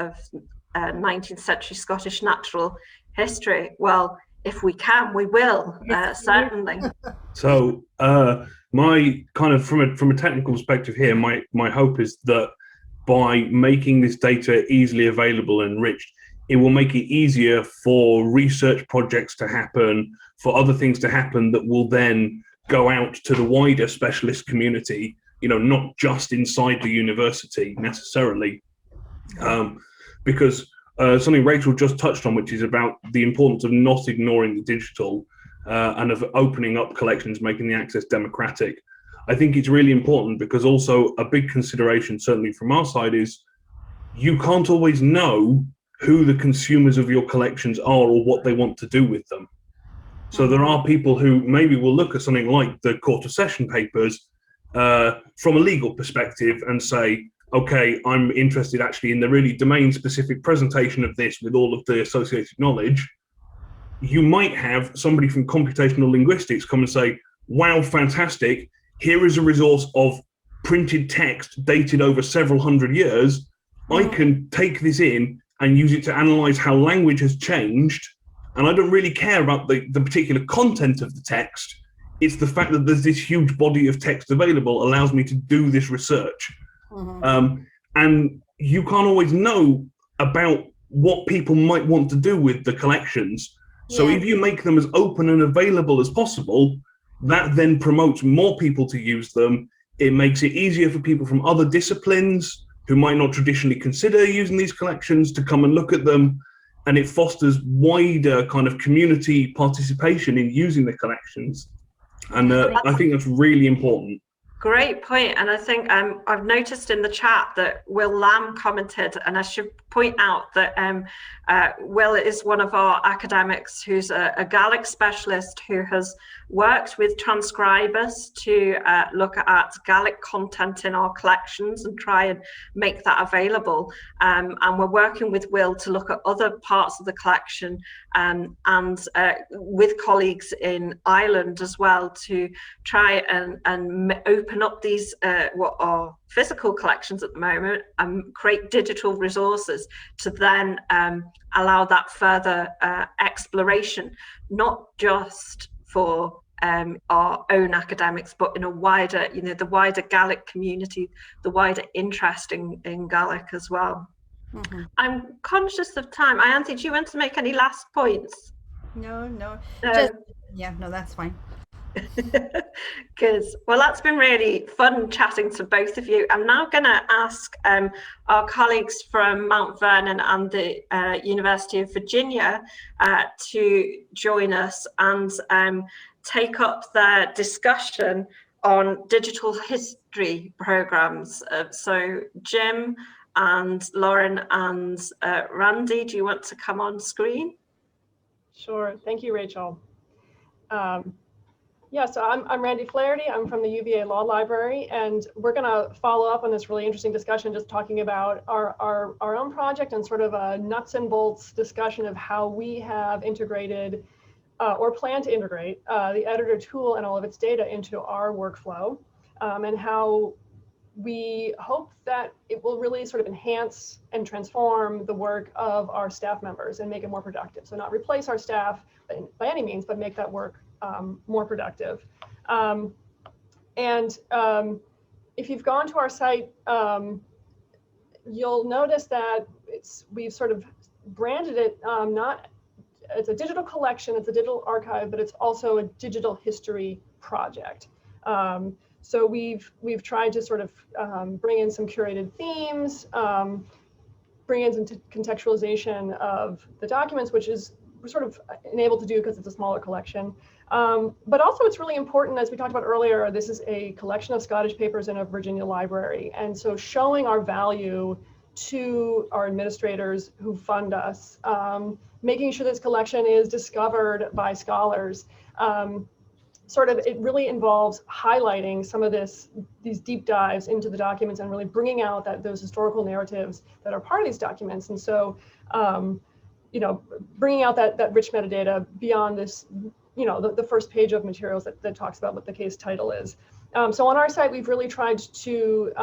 19th century Scottish natural history. Well, if we can, we will, certainly. So my kind of from a technical perspective here, my hope is that by making this data easily available and enriched, it will make it easier for research projects to happen, for other things to happen that will then go out to the wider specialist community, you know, not just inside the university necessarily. Because something Rachel just touched on, which is about the importance of not ignoring the digital and of opening up collections, making the access democratic. I think it's really important because also a big consideration, certainly from our side, is you can't always know who the consumers of your collections are or what they want to do with them. So there are people who maybe will look at something like the Court of Session papers from a legal perspective and say, okay, I'm interested actually in the really domain-specific presentation of this with all of the associated knowledge. You might have somebody from computational linguistics come and say, wow, fantastic, here is a resource of printed text dated over several hundred years. I can take this in and use it to analyze how language has changed. And I don't really care about the particular content of the text. It's the fact that there's this huge body of text available allows me to do this research. And you can't always know about what people might want to do with the collections. So if you make them as open and available as possible, that then promotes more people to use them. It makes it easier for people from other disciplines who might not traditionally consider using these collections to come and look at them. And it fosters wider kind of community participation in using the collections. And I think that's really important. Great point. And I think I've noticed in the chat that Will Lamb commented, and I should point out that Will is one of our academics who's a Gaelic specialist who has worked with transcribers to look at Gallic content in our collections and try and make that available. And we're working with Will to look at other parts of the collection and with colleagues in Ireland as well to try and open up these what are physical collections at the moment and create digital resources to then allow that further exploration, not just for our own academics, but in a wider, the wider Gaelic community, the wider interest in Gaelic as well. Mm-hmm. I'm conscious of time. Anthony, do you want to make any last points? No. No, that's fine. Good. Well, that's been really fun chatting to both of you. I'm now going to ask our colleagues from Mount Vernon and the University of Virginia to join us and take up their discussion on digital history programs. So Jim and Lauren and Randy, do you want to come on screen? Sure. Thank you, Rachel. Yeah, so I'm Randy Flaherty. I'm from the UVA Law Library, and we're going to follow up on this really interesting discussion, just talking about our own project and sort of a nuts and bolts discussion of how we have integrated or plan to integrate the editor tool and all of its data into our workflow, and how we hope that it will really sort of enhance and transform the work of our staff members and make it more productive. So not replace our staff by any means, but make that work more productive. If you've gone to our site, you'll notice that we've sort of branded it it's a digital collection, it's a digital archive, but it's also a digital history project. So we've tried to sort of bring in some curated themes, bring in some contextualization of the documents, which is we're sort of enabled to do because it's a smaller collection. But also it's really important, as we talked about earlier, this is a collection of Scottish papers in a Virginia library. And so showing our value to our administrators who fund us, making sure this collection is discovered by scholars, it really involves highlighting some of these deep dives into the documents and really bringing out those historical narratives that are part of these documents. And so, bringing out that rich metadata beyond this, the first page of materials that talks about what the case title is. So on our site, we've really tried to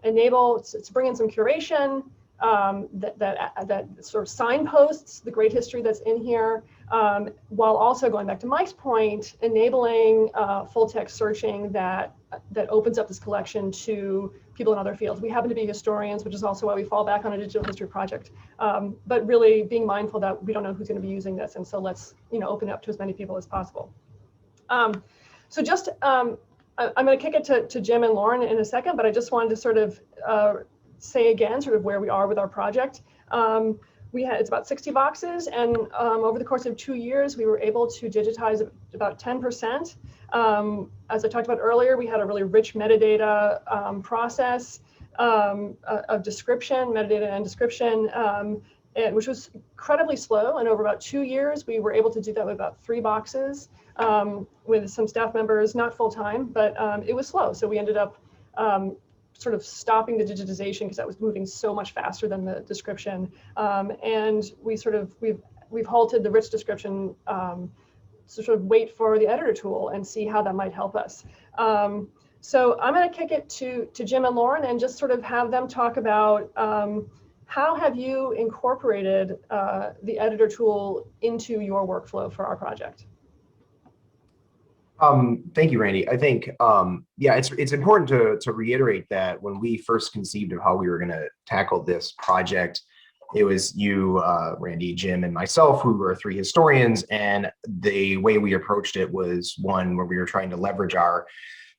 to bring in some curation that sort of signposts the great history that's in here, while also going back to Mike's point, enabling full text searching that opens up this collection to people in other fields. We happen to be historians, which is also why we fall back on a digital history project, but really being mindful that we don't know who's going to be using this, and so let's open it up to as many people as possible. So just I'm going to kick it to Jim and Lauren in a second, but I just wanted to sort of say again sort of where we are with our project. It's about 60 boxes, and over the course of 2 years, we were able to digitize about 10%. As I talked about earlier, we had a really rich metadata process of description, metadata and description, which was incredibly slow. And over about 2 years, we were able to do that with about 3 boxes with some staff members, not full time, but it was slow. So we ended up sort of stopping the digitization because that was moving so much faster than the description. And we've halted the rich description to sort of wait for the editor tool and see how that might help us. So I'm going to kick it to Jim and Lauren and just sort of have them talk about how have you incorporated the editor tool into your workflow for our project? Thank you, Randy. I think, it's important to reiterate that when we first conceived of how we were going to tackle this project, it was you, Randy, Jim, and myself who were 3 historians, and the way we approached it was one where we were trying to leverage our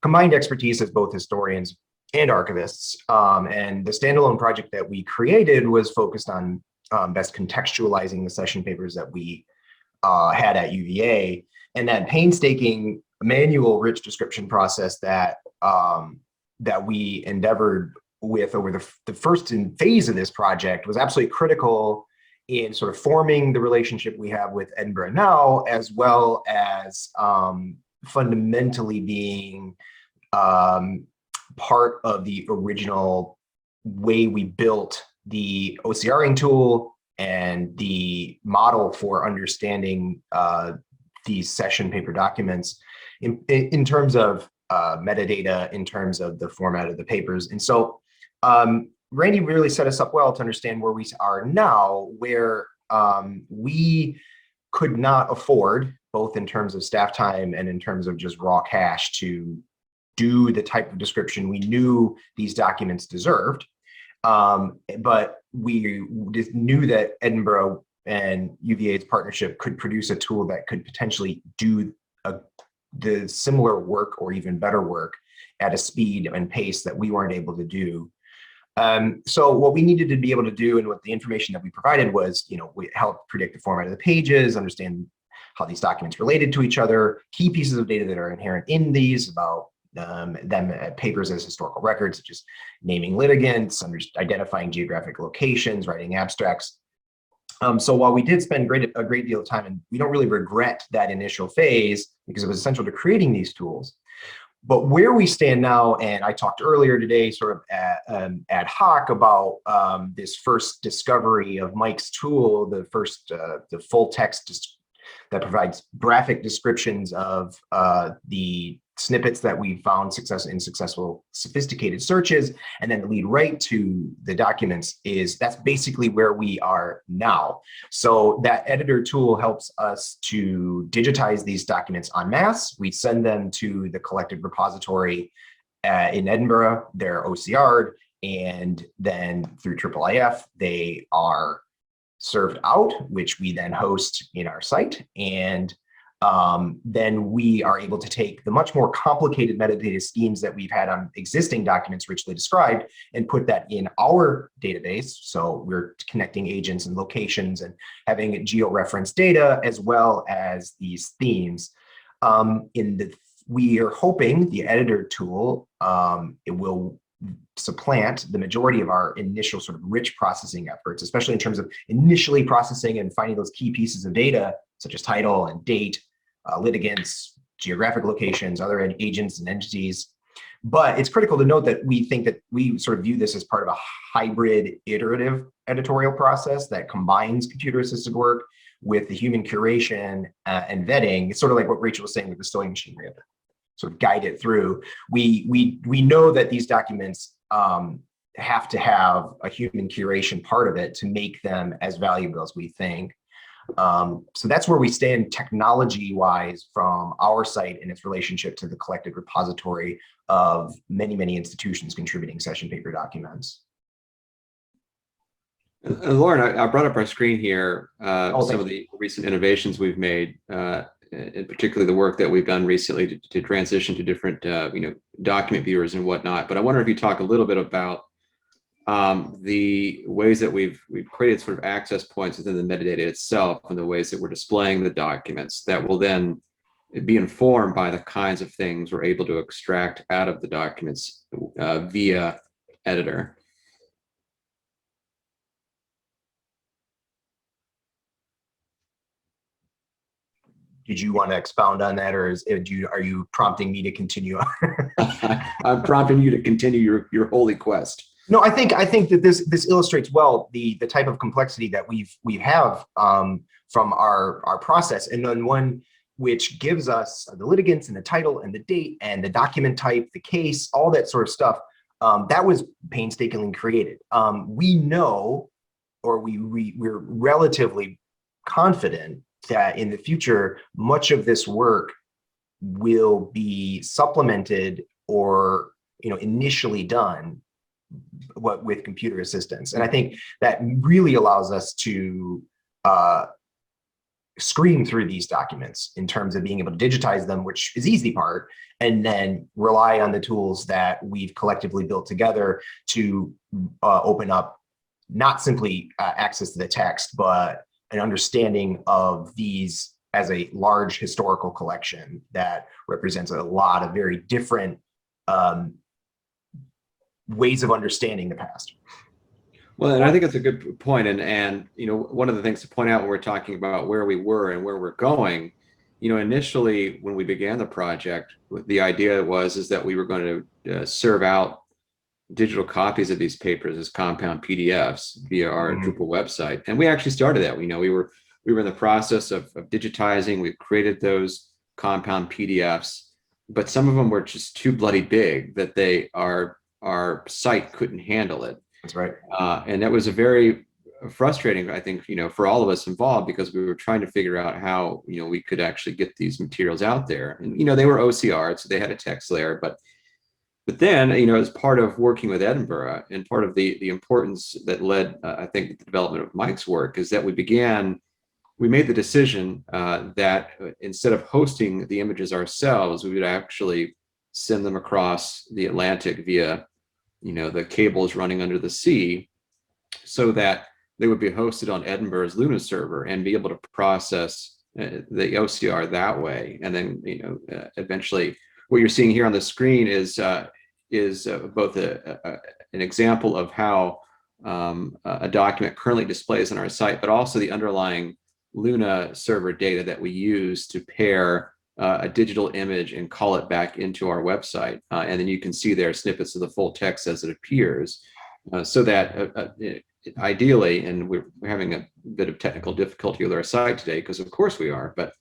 combined expertise as both historians and archivists. And the standalone project that we created was focused on best contextualizing the session papers that we had at UVA, and that painstaking manual rich description process that we endeavored with over the first phase of this project was absolutely critical in sort of forming the relationship we have with Edinburgh now, as well as fundamentally being part of the original way we built the OCRing tool and the model for understanding these session paper documents in terms of metadata, in terms of the format of the papers. And so Randy really set us up well to understand where we are now, where we could not afford, both in terms of staff time and in terms of just raw cash, to do the type of description we knew these documents deserved. But we just knew that Edinburgh and UVA's partnership could produce a tool that could potentially do the similar work or even better work at a speed and pace that we weren't able to do. So what we needed to be able to do, and what the information that we provided was, we helped predict the format of the pages, understand how these documents related to each other, key pieces of data that are inherent in these about them papers as historical records, such as naming litigants, identifying geographic locations, writing abstracts. So while we did spend a great deal of time, and we don't really regret that initial phase because it was essential to creating these tools, but where we stand now, and I talked earlier today sort of ad hoc about this first discovery of Mike's tool, the full text that provides graphic descriptions of the snippets that we found in successful sophisticated searches, and then lead right to the documents. That's basically where we are now. So that editor tool helps us to digitize these documents en masse. We send them to the collected repository in Edinburgh. They're OCR'd, and then through IIIF, they are served out, which we then host in our site. And then we are able to take the much more complicated metadata schemes that we've had on existing documents richly described and put that in our database. So we're connecting agents and locations and having geo-referenced data, as well as these themes. We are hoping the editor tool, it will supplant the majority of our initial sort of rich processing efforts, especially in terms of initially processing and finding those key pieces of data, such as title and date, litigants, geographic locations, other agents and entities. But it's critical to note that we think that we sort of view this as part of a hybrid iterative editorial process that combines computer-assisted work with the human curation and vetting. It's sort of like what Rachel was saying with the Stowing machine. We have to sort of guide it through. We know that these documents have to have a human curation part of it to make them as valuable as we think. So that's where we stand technology-wise from our site and its relationship to the collected repository of many, many institutions contributing session paper documents. Lauren, I brought up our screen here, some of the recent innovations we've made, in particular the work that we've done recently to transition to different document viewers and whatnot. But I wonder if you talk a little bit about the ways that we've created sort of access points within the metadata itself, and the ways that we're displaying the documents that will then be informed by the kinds of things we're able to extract out of the documents via editor. Did you want to expound on that, or are you prompting me to continue? I'm prompting you to continue your holy quest. No, I think that this illustrates well the type of complexity that we have from our process, and then one which gives us the litigants and the title and the date and the document type, the case, all that sort of stuff. That was painstakingly created. We know, or we're relatively confident that in the future, much of this work will be supplemented or initially done with computer assistance. And I think that really allows us to screen through these documents in terms of being able to digitize them, which is the easy part, and then rely on the tools that we've collectively built together to open up not simply access to the text, but an understanding of these as a large historical collection that represents a lot of very different ways of understanding the past. Well, and I think it's a good point. And one of the things to point out when we're talking about where we were and where we're going, initially when we began the project, the idea is that we were going to serve out digital copies of these papers as compound PDFs via our Drupal website. And we actually started that. We were in the process of digitizing. We created those compound PDFs, but some of them were just too bloody big that our site couldn't handle it. That's right. And that was a very frustrating, I think, for all of us involved, because we were trying to figure out how, we could actually get these materials out there. And, they were OCR, so they had a text layer, but then, as part of working with Edinburgh, and part of the importance that led, I think, the development of Mike's work, is that we made the decision that instead of hosting the images ourselves, we would actually send them across the Atlantic via, the cables running under the sea, so that they would be hosted on Edinburgh's Luna server and be able to process the OCR that way. And then, eventually, what you're seeing here on the screen is both an example of how a document currently displays on our site, but also the underlying Luna server data that we use to pair a digital image and call it back into our website. And then you can see there snippets of the full text as it appears, so that ideally, and we're having a bit of technical difficulty with our site today, because of course we are, but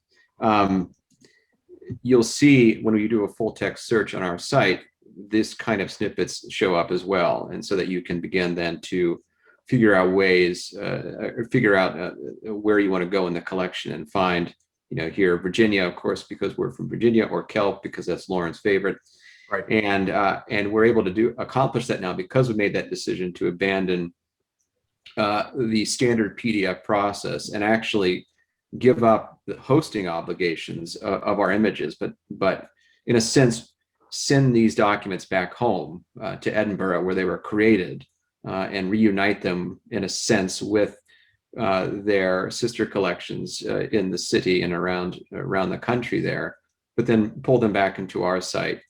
you'll see when we do a full text search on our site, this kind of snippets show up as well. And so that you can begin then to figure out ways, or figure out where you want to go in the collection and find, here, Virginia, of course, because we're from Virginia, or Kelp, because that's Lauren's favorite. Right. And we're able to accomplish that now because we made that decision to abandon the standard PDF process and actually give up the hosting obligations of our images, but in a sense, send these documents back home to Edinburgh, where they were created, and reunite them in a sense with their sister collections in the city and around the country there, but then pull them back into our site,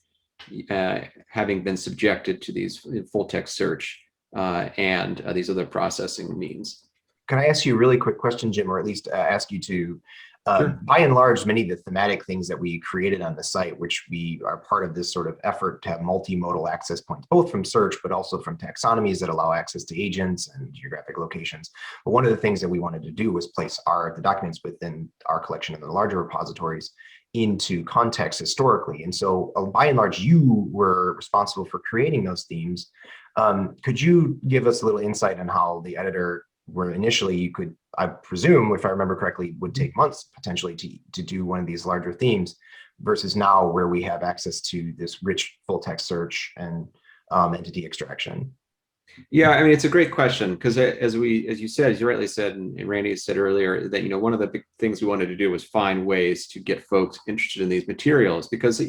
having been subjected to these full text search and these other processing means. Can I ask you a really quick question, Jim, or at least ask you to, Sure. by and large, many of the thematic things that we created on the site, which we are part of this sort of effort to have multimodal access points, both from search, but also from taxonomies that allow access to agents and geographic locations. But one of the things that we wanted to do was place the documents within our collection of the larger repositories into context historically. And so by and large, you were responsible for creating those themes. Could you give us a little insight on how the editor, where initially you could, I presume, if I remember correctly, would take months potentially to do one of these larger themes, versus now where we have access to this rich full text search and entity extraction? Yeah, I mean, it's a great question, because as you rightly said, and Randy said earlier, that, one of the big things we wanted to do was find ways to get folks interested in these materials, because,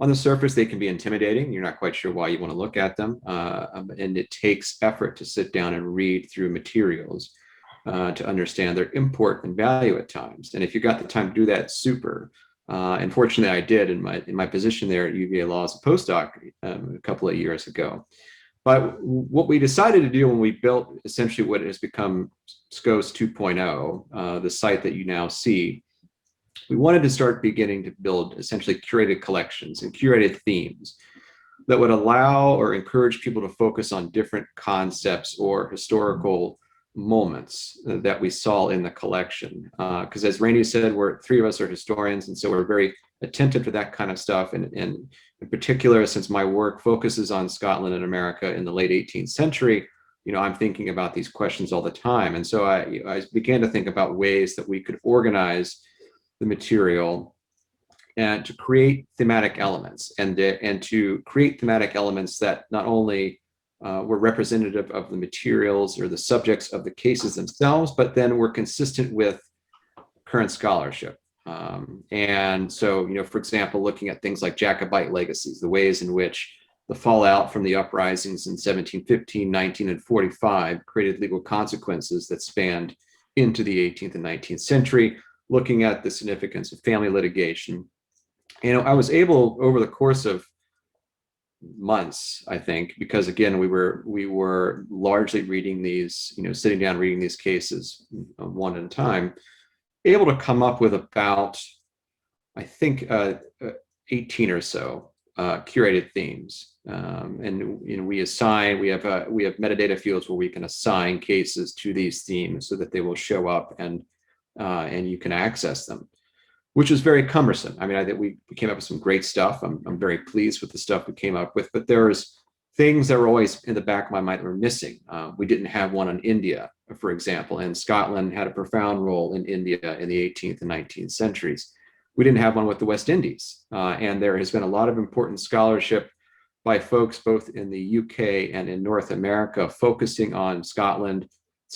on the surface, they can be intimidating. You're not quite sure why you want to look at them. And it takes effort to sit down and read through materials to understand their import and value at times. And if you got the time to do that, super. And fortunately, I did in my position there at UVA Law as a postdoc a couple of years ago. But what we decided to do when we built essentially what has become SCOS 2.0, the site that you now see, we wanted to start beginning to build essentially curated collections and curated themes that would allow or encourage people to focus on different concepts or historical moments that we saw in the collection. Because as Randy said, three of us are historians, and so we're very attentive to that kind of stuff. And in particular, since my work focuses on Scotland and America in the late 18th century, I'm thinking about these questions all the time. And so I began to think about ways that we could organize the material and to create thematic elements, and to create thematic elements that not only were representative of the materials or the subjects of the cases themselves, but then were consistent with current scholarship. And so, for example, looking at things like Jacobite legacies, the ways in which the fallout from the uprisings in 1715, 19, and 45 created legal consequences that spanned into the 18th and 19th century, looking at the significance of family litigation. I was able, over the course of months, I think, because again, we were largely reading these, sitting down reading these cases one at a time, able to come up with about, I think, 18 or so curated themes, and we have metadata fields where we can assign cases to these themes so that they will show up and you can access them, which is very cumbersome. I mean, I think we came up with some great stuff. I'm very pleased with the stuff we came up with, but there's things that were always in the back of my mind that were missing. We didn't have one on India, for example, and Scotland had a profound role in India in the 18th and 19th centuries. We didn't have one with the West Indies, and there has been a lot of important scholarship by folks both in the UK and in North America focusing on Scotland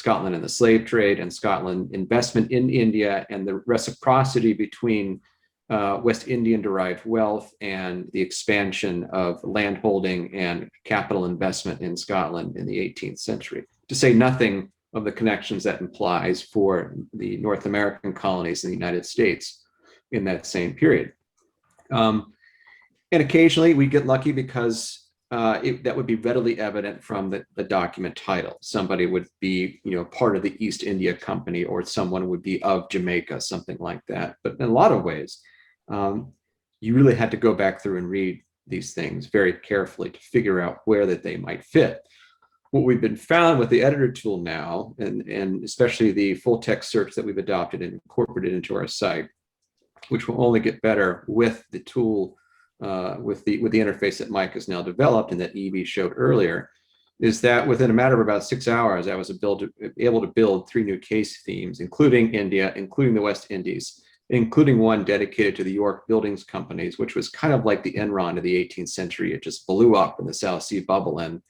and the slave trade, and Scotland investment in India, and the reciprocity between West Indian derived wealth and the expansion of landholding and capital investment in Scotland in the 18th century, to say nothing of the connections that implies for the North American colonies in the United States in that same period. And occasionally we get lucky because that would be readily evident from the document title. Somebody would be, part of the East India Company, or someone would be of Jamaica, something like that. But in a lot of ways, you really had to go back through and read these things very carefully to figure out where that they might fit. What we've been found with the editor tool now, and especially the full text search that we've adopted and incorporated into our site, which will only get better with the tool, with the interface that Mike has now developed and that Evie showed earlier, is that within a matter of about 6 hours, I was able to build 3 new case themes, including India, including the West Indies, including one dedicated to the York Buildings Companies, which was kind of like the Enron of the 18th century. It just blew up in the South Sea bubble, and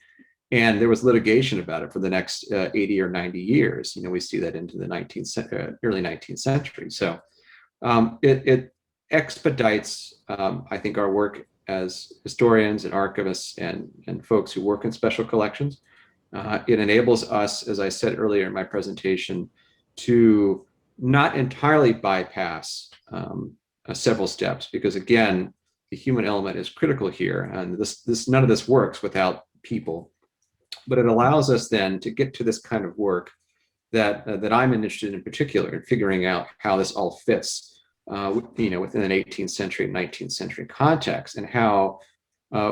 there was litigation about it for the next 80 or 90 years. We see that into the early 19th century. So it expedites, I think, our work as historians and archivists and folks who work in special collections. It enables us, as I said earlier in my presentation, to not entirely bypass several steps, because again, the human element is critical here, and none of this works without people. But it allows us then to get to this kind of work that I'm interested in particular, in figuring out how this all fits within an 18th century, 19th century context, and how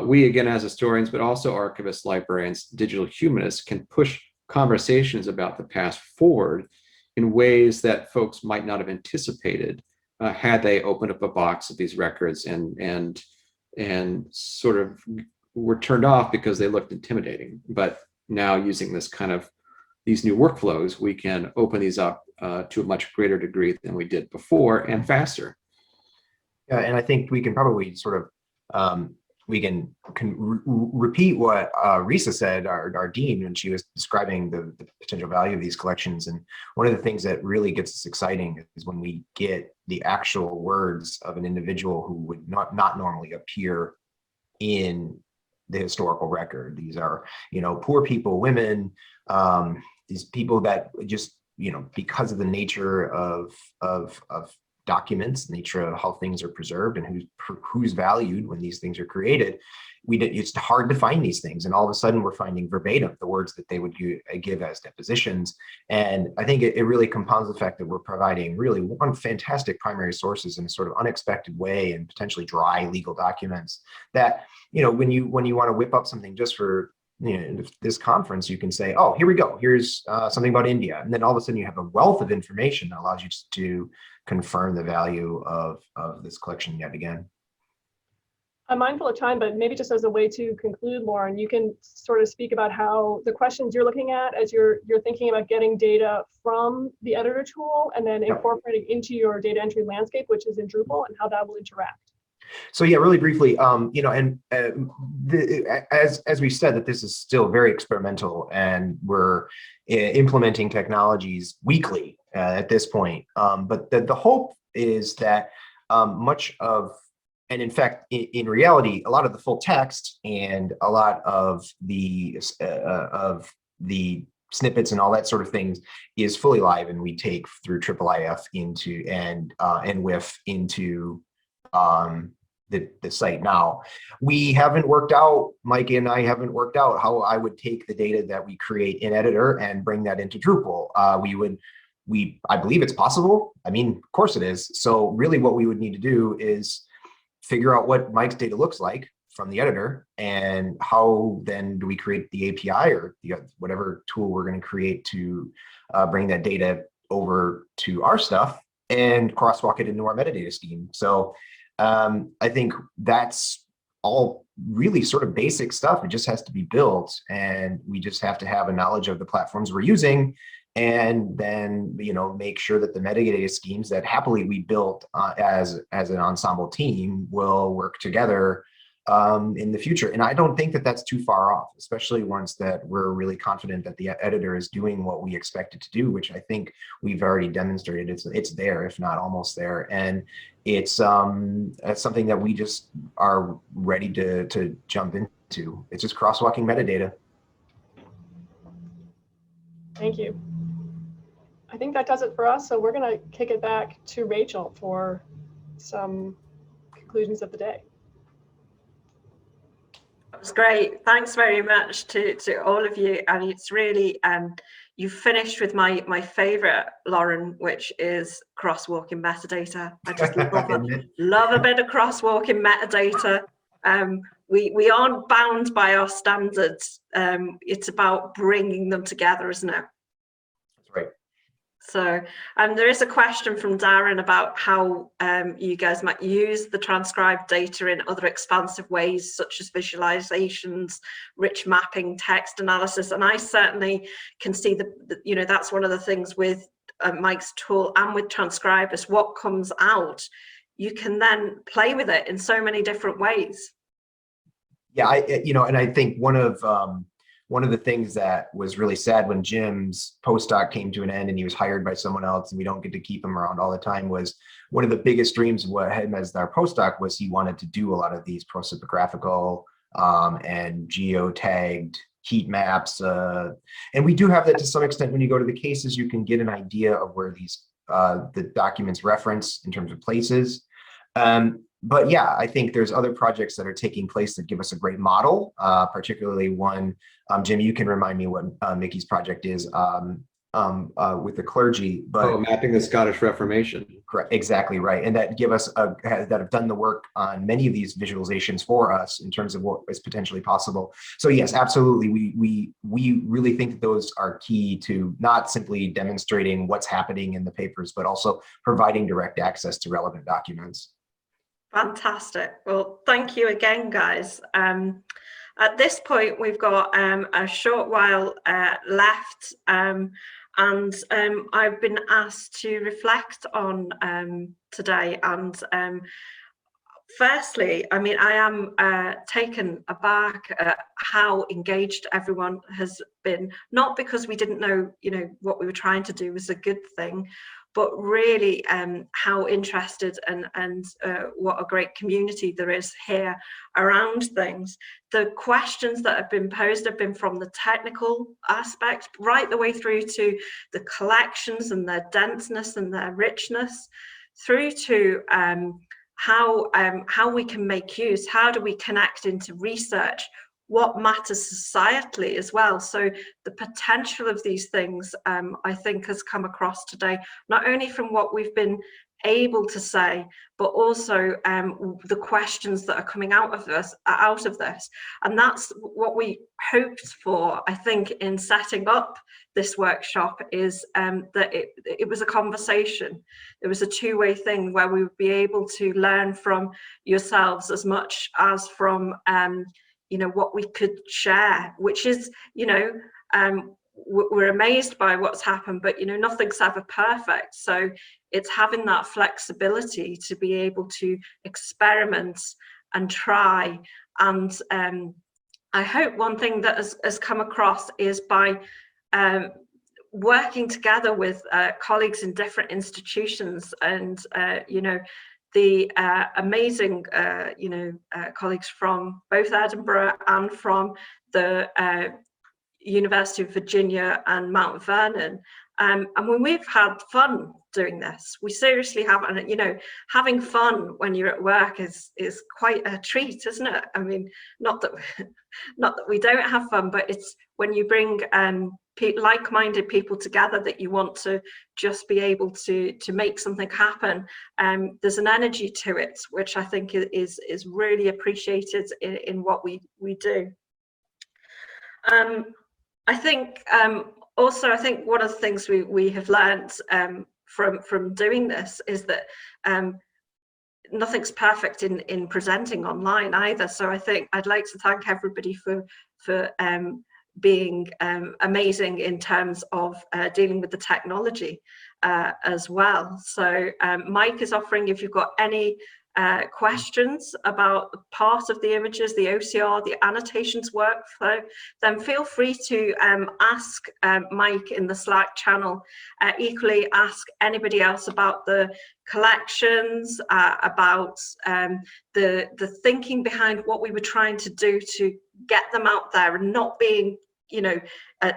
we, again, as historians, but also archivists, librarians, digital humanists, can push conversations about the past forward in ways that folks might not have anticipated had they opened up a box of these records and sort of were turned off because they looked intimidating. But now, using these new workflows, we can open these up to a much greater degree than we did before, and faster. Yeah, and I think we can probably sort of repeat what Risa said, our dean, when she was describing the potential value of these collections. And one of the things that really gets us exciting is when we get the actual words of an individual who would not normally appear in the historical record. These are, poor people, women, these people that just, because of the nature of documents, the nature of how things are preserved and who's valued when these things are created, it's hard to find these things. And all of a sudden we're finding verbatim the words that they would give as depositions. And I think it really compounds the fact that we're providing really one fantastic primary sources in a sort of unexpected way, and potentially dry legal documents that, when you want to whip up something just for this conference, you can say, oh, here we go. Here's something about India. And then all of a sudden you have a wealth of information that allows you to confirm the value of this collection yet again. I'm mindful of time, but maybe just as a way to conclude, Lauren, you can sort of speak about how the questions you're looking at as you're thinking about getting data from the editor tool and then incorporating into your data entry landscape, which is in Drupal, and how that will interact. So yeah, really briefly, as we said, that this is still very experimental, and we're implementing technologies weekly at this point. But the hope is that much of, and in fact, in reality, a lot of the full text and a lot of the snippets and all that sort of things is fully live, and we take through IIIF into and IIIF into the site now. We haven't worked out, Mike and I haven't worked out how I would take the data that we create in Editor and bring that into Drupal. I believe it's possible. I mean, of course it is. So really what we would need to do is figure out what Mike's data looks like from the editor, and how then do we create the API or whatever tool we're going to create to bring that data over to our stuff and crosswalk it into our metadata scheme. So I think that's all really sort of basic stuff. It just has to be built, and we just have to have a knowledge of the platforms we're using, and then, you know, make sure that the metadata schemes that happily we built as an ensemble team will work together in the future. And I don't think that that's too far off, especially once that we're really confident that the editor is doing what we expect it to do, which I think we've already demonstrated. It's there, if not almost there. And it's something that we just are ready to jump into. It's just crosswalking metadata. Thank you. I think that does it for us. So we're going to kick it back to Rachel for some conclusions of the day. That was great. Thanks very much to all of you. And it's really, you finished with my favorite, Lauren, which is crosswalking metadata. I just love a bit of crosswalking metadata. We aren't bound by our standards. It's about bringing them together, isn't it? That's right. So there is a question from Darren about how you guys might use the transcribed data in other expansive ways, such as visualizations, rich mapping, text analysis. And I certainly can see you know, that's one of the things with Mike's tool and with Transcribers. What comes out, you can then play with it in so many different ways. Yeah, you know, and I think one of the things that was really sad when Jim's postdoc came to an end and he was hired by someone else and we don't get to keep him around all the time, was one of the biggest dreams of him as our postdoc was he wanted to do a lot of these prosopographical and geotagged heat maps. And we do have that to some extent. When you go to the cases, you can get an idea of where these the documents reference in terms of places. But yeah, I think there's other projects that are taking place that give us a great model, particularly one, Jim, you can remind me what Mickey's project is with the clergy. But mapping the Scottish Reformation. Correct, exactly right. And that give us that have done the work on many of these visualizations for us in terms of what is potentially possible. So yes, absolutely. We really think that those are key to not simply demonstrating what's happening in the papers, but also providing direct access to relevant documents. Fantastic. Well, thank you again, guys. At this point, we've got a short while left, and I've been asked to reflect on today. And firstly, I mean, I am taken aback at how engaged everyone has been, not because we didn't know, you know, what we were trying to do was a good thing, but really how interested and what a great community there is here around things. The questions that have been posed have been from the technical aspect right the way through to the collections and their denseness and their richness, through to how we can make use, how do we connect into research, what matters societally as well. So the potential of these things, I think, has come across today, not only from what we've been able to say, but also the questions that are coming out of this. And that's what we hoped for, I think, in setting up this workshop, is that it was a conversation. It was a two-way thing where we would be able to learn from yourselves as much as from you know, what we could share, which is, you know, we're amazed by what's happened, but, you know, nothing's ever perfect. So it's having that flexibility to be able to experiment and try. And I hope one thing that has come across is by working together with colleagues in different institutions and, you know, the amazing, you know, colleagues from both Edinburgh and from the University of Virginia and Mount Vernon, And when we've had fun doing this, we seriously have, and you know, having fun when you're at work is quite a treat, isn't it? I mean, not that we don't have fun, but it's when you bring like-minded people together that you want to just be able to make something happen. There's an energy to it, which I think is really appreciated in what we do. I think also, I think one of the things we have learned from doing this is that nothing's perfect in presenting online either. So I think I'd like to thank everybody for being amazing in terms of dealing with the technology as well. So Mike is offering, if you've got any questions about part of the images, the OCR, the annotations workflow, then feel free to ask Mike in the Slack channel. Equally, ask anybody else about the collections, about the thinking behind what we were trying to do to get them out there, and not being, you know,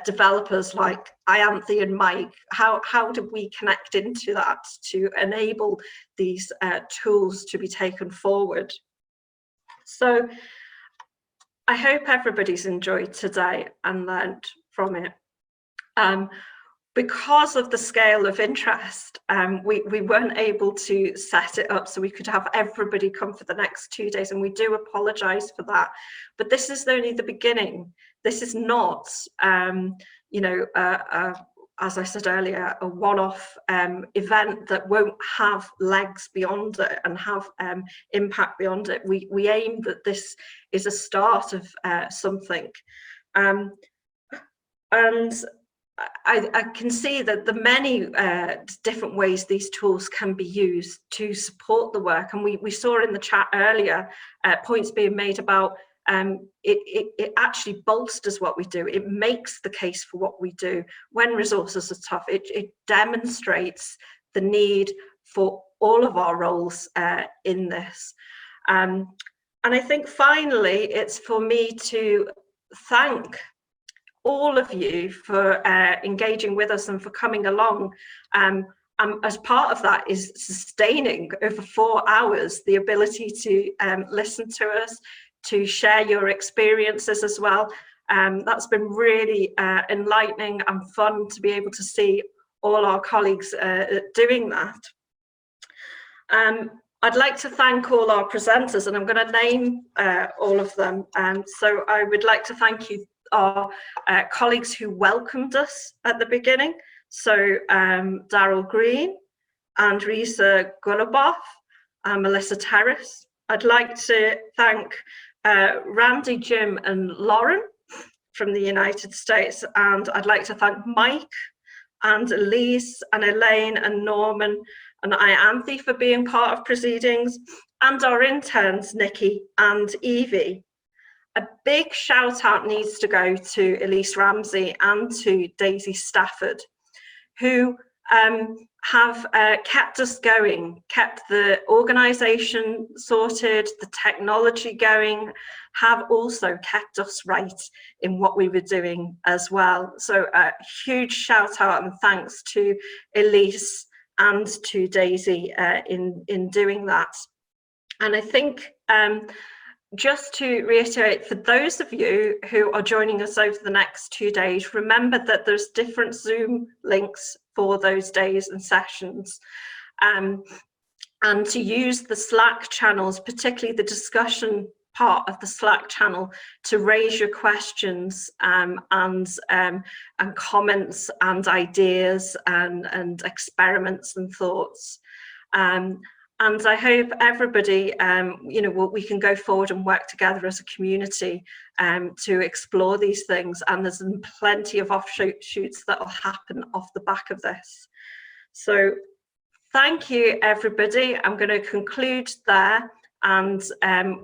developers like Ianthe and Mike. How did we connect into that to enable these tools to be taken forward? So I hope everybody's enjoyed today and learned from it. Because of the scale of interest, we weren't able to set it up so we could have everybody come for the next 2 days, and we do apologise for that. But this is only the beginning. This is not, you know, as I said earlier, a one-off event that won't have legs beyond it and have impact beyond it. We aim that this is a start of something. And I can see that the many different ways these tools can be used to support the work. And we saw in the chat earlier points being made about it actually bolsters what we do. It makes the case for what we do when resources are tough. It demonstrates the need for all of our roles in this. And I think finally, it's for me to thank all of you for engaging with us and for coming along. As part of that is sustaining over 4 hours the ability to listen to us, to share your experiences as well. That's been really enlightening and fun to be able to see all our colleagues doing that. I'd like to thank all our presenters, and I'm going to name all of them. So I would like to thank you, our colleagues who welcomed us at the beginning. So Daryl Green, Andrisa Golubov, Melissa Terrace. I'd like to thank Randy, Jim and Lauren from the United States, and I'd like to thank Mike and Elise and Elaine and Norman and Ianthe for being part of proceedings, and our interns Nicki and Evie. A big shout out needs to go to Elise Ramsey and to Daisy Stafford, who have kept us going, kept the organisation sorted, the technology going, have also kept us right in what we were doing as well. So a huge shout out and thanks to Elise and to Daisy in doing that. And I think just to reiterate, for those of you who are joining us over the next 2 days, remember that there's different Zoom links for those days and sessions. And to use the Slack channels, particularly the discussion part of the Slack channel, to raise your questions and comments and ideas and experiments and thoughts. And I hope everybody, you know, we can go forward and work together as a community to explore these things. And there's plenty of offshoots that will happen off the back of this. So thank you, everybody. I'm going to conclude there. And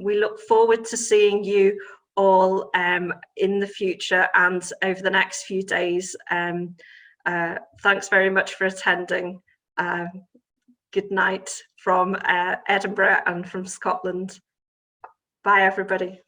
we look forward to seeing you all in the future and over the next few days. Thanks very much for attending. Good night from Edinburgh and from Scotland. Bye, everybody.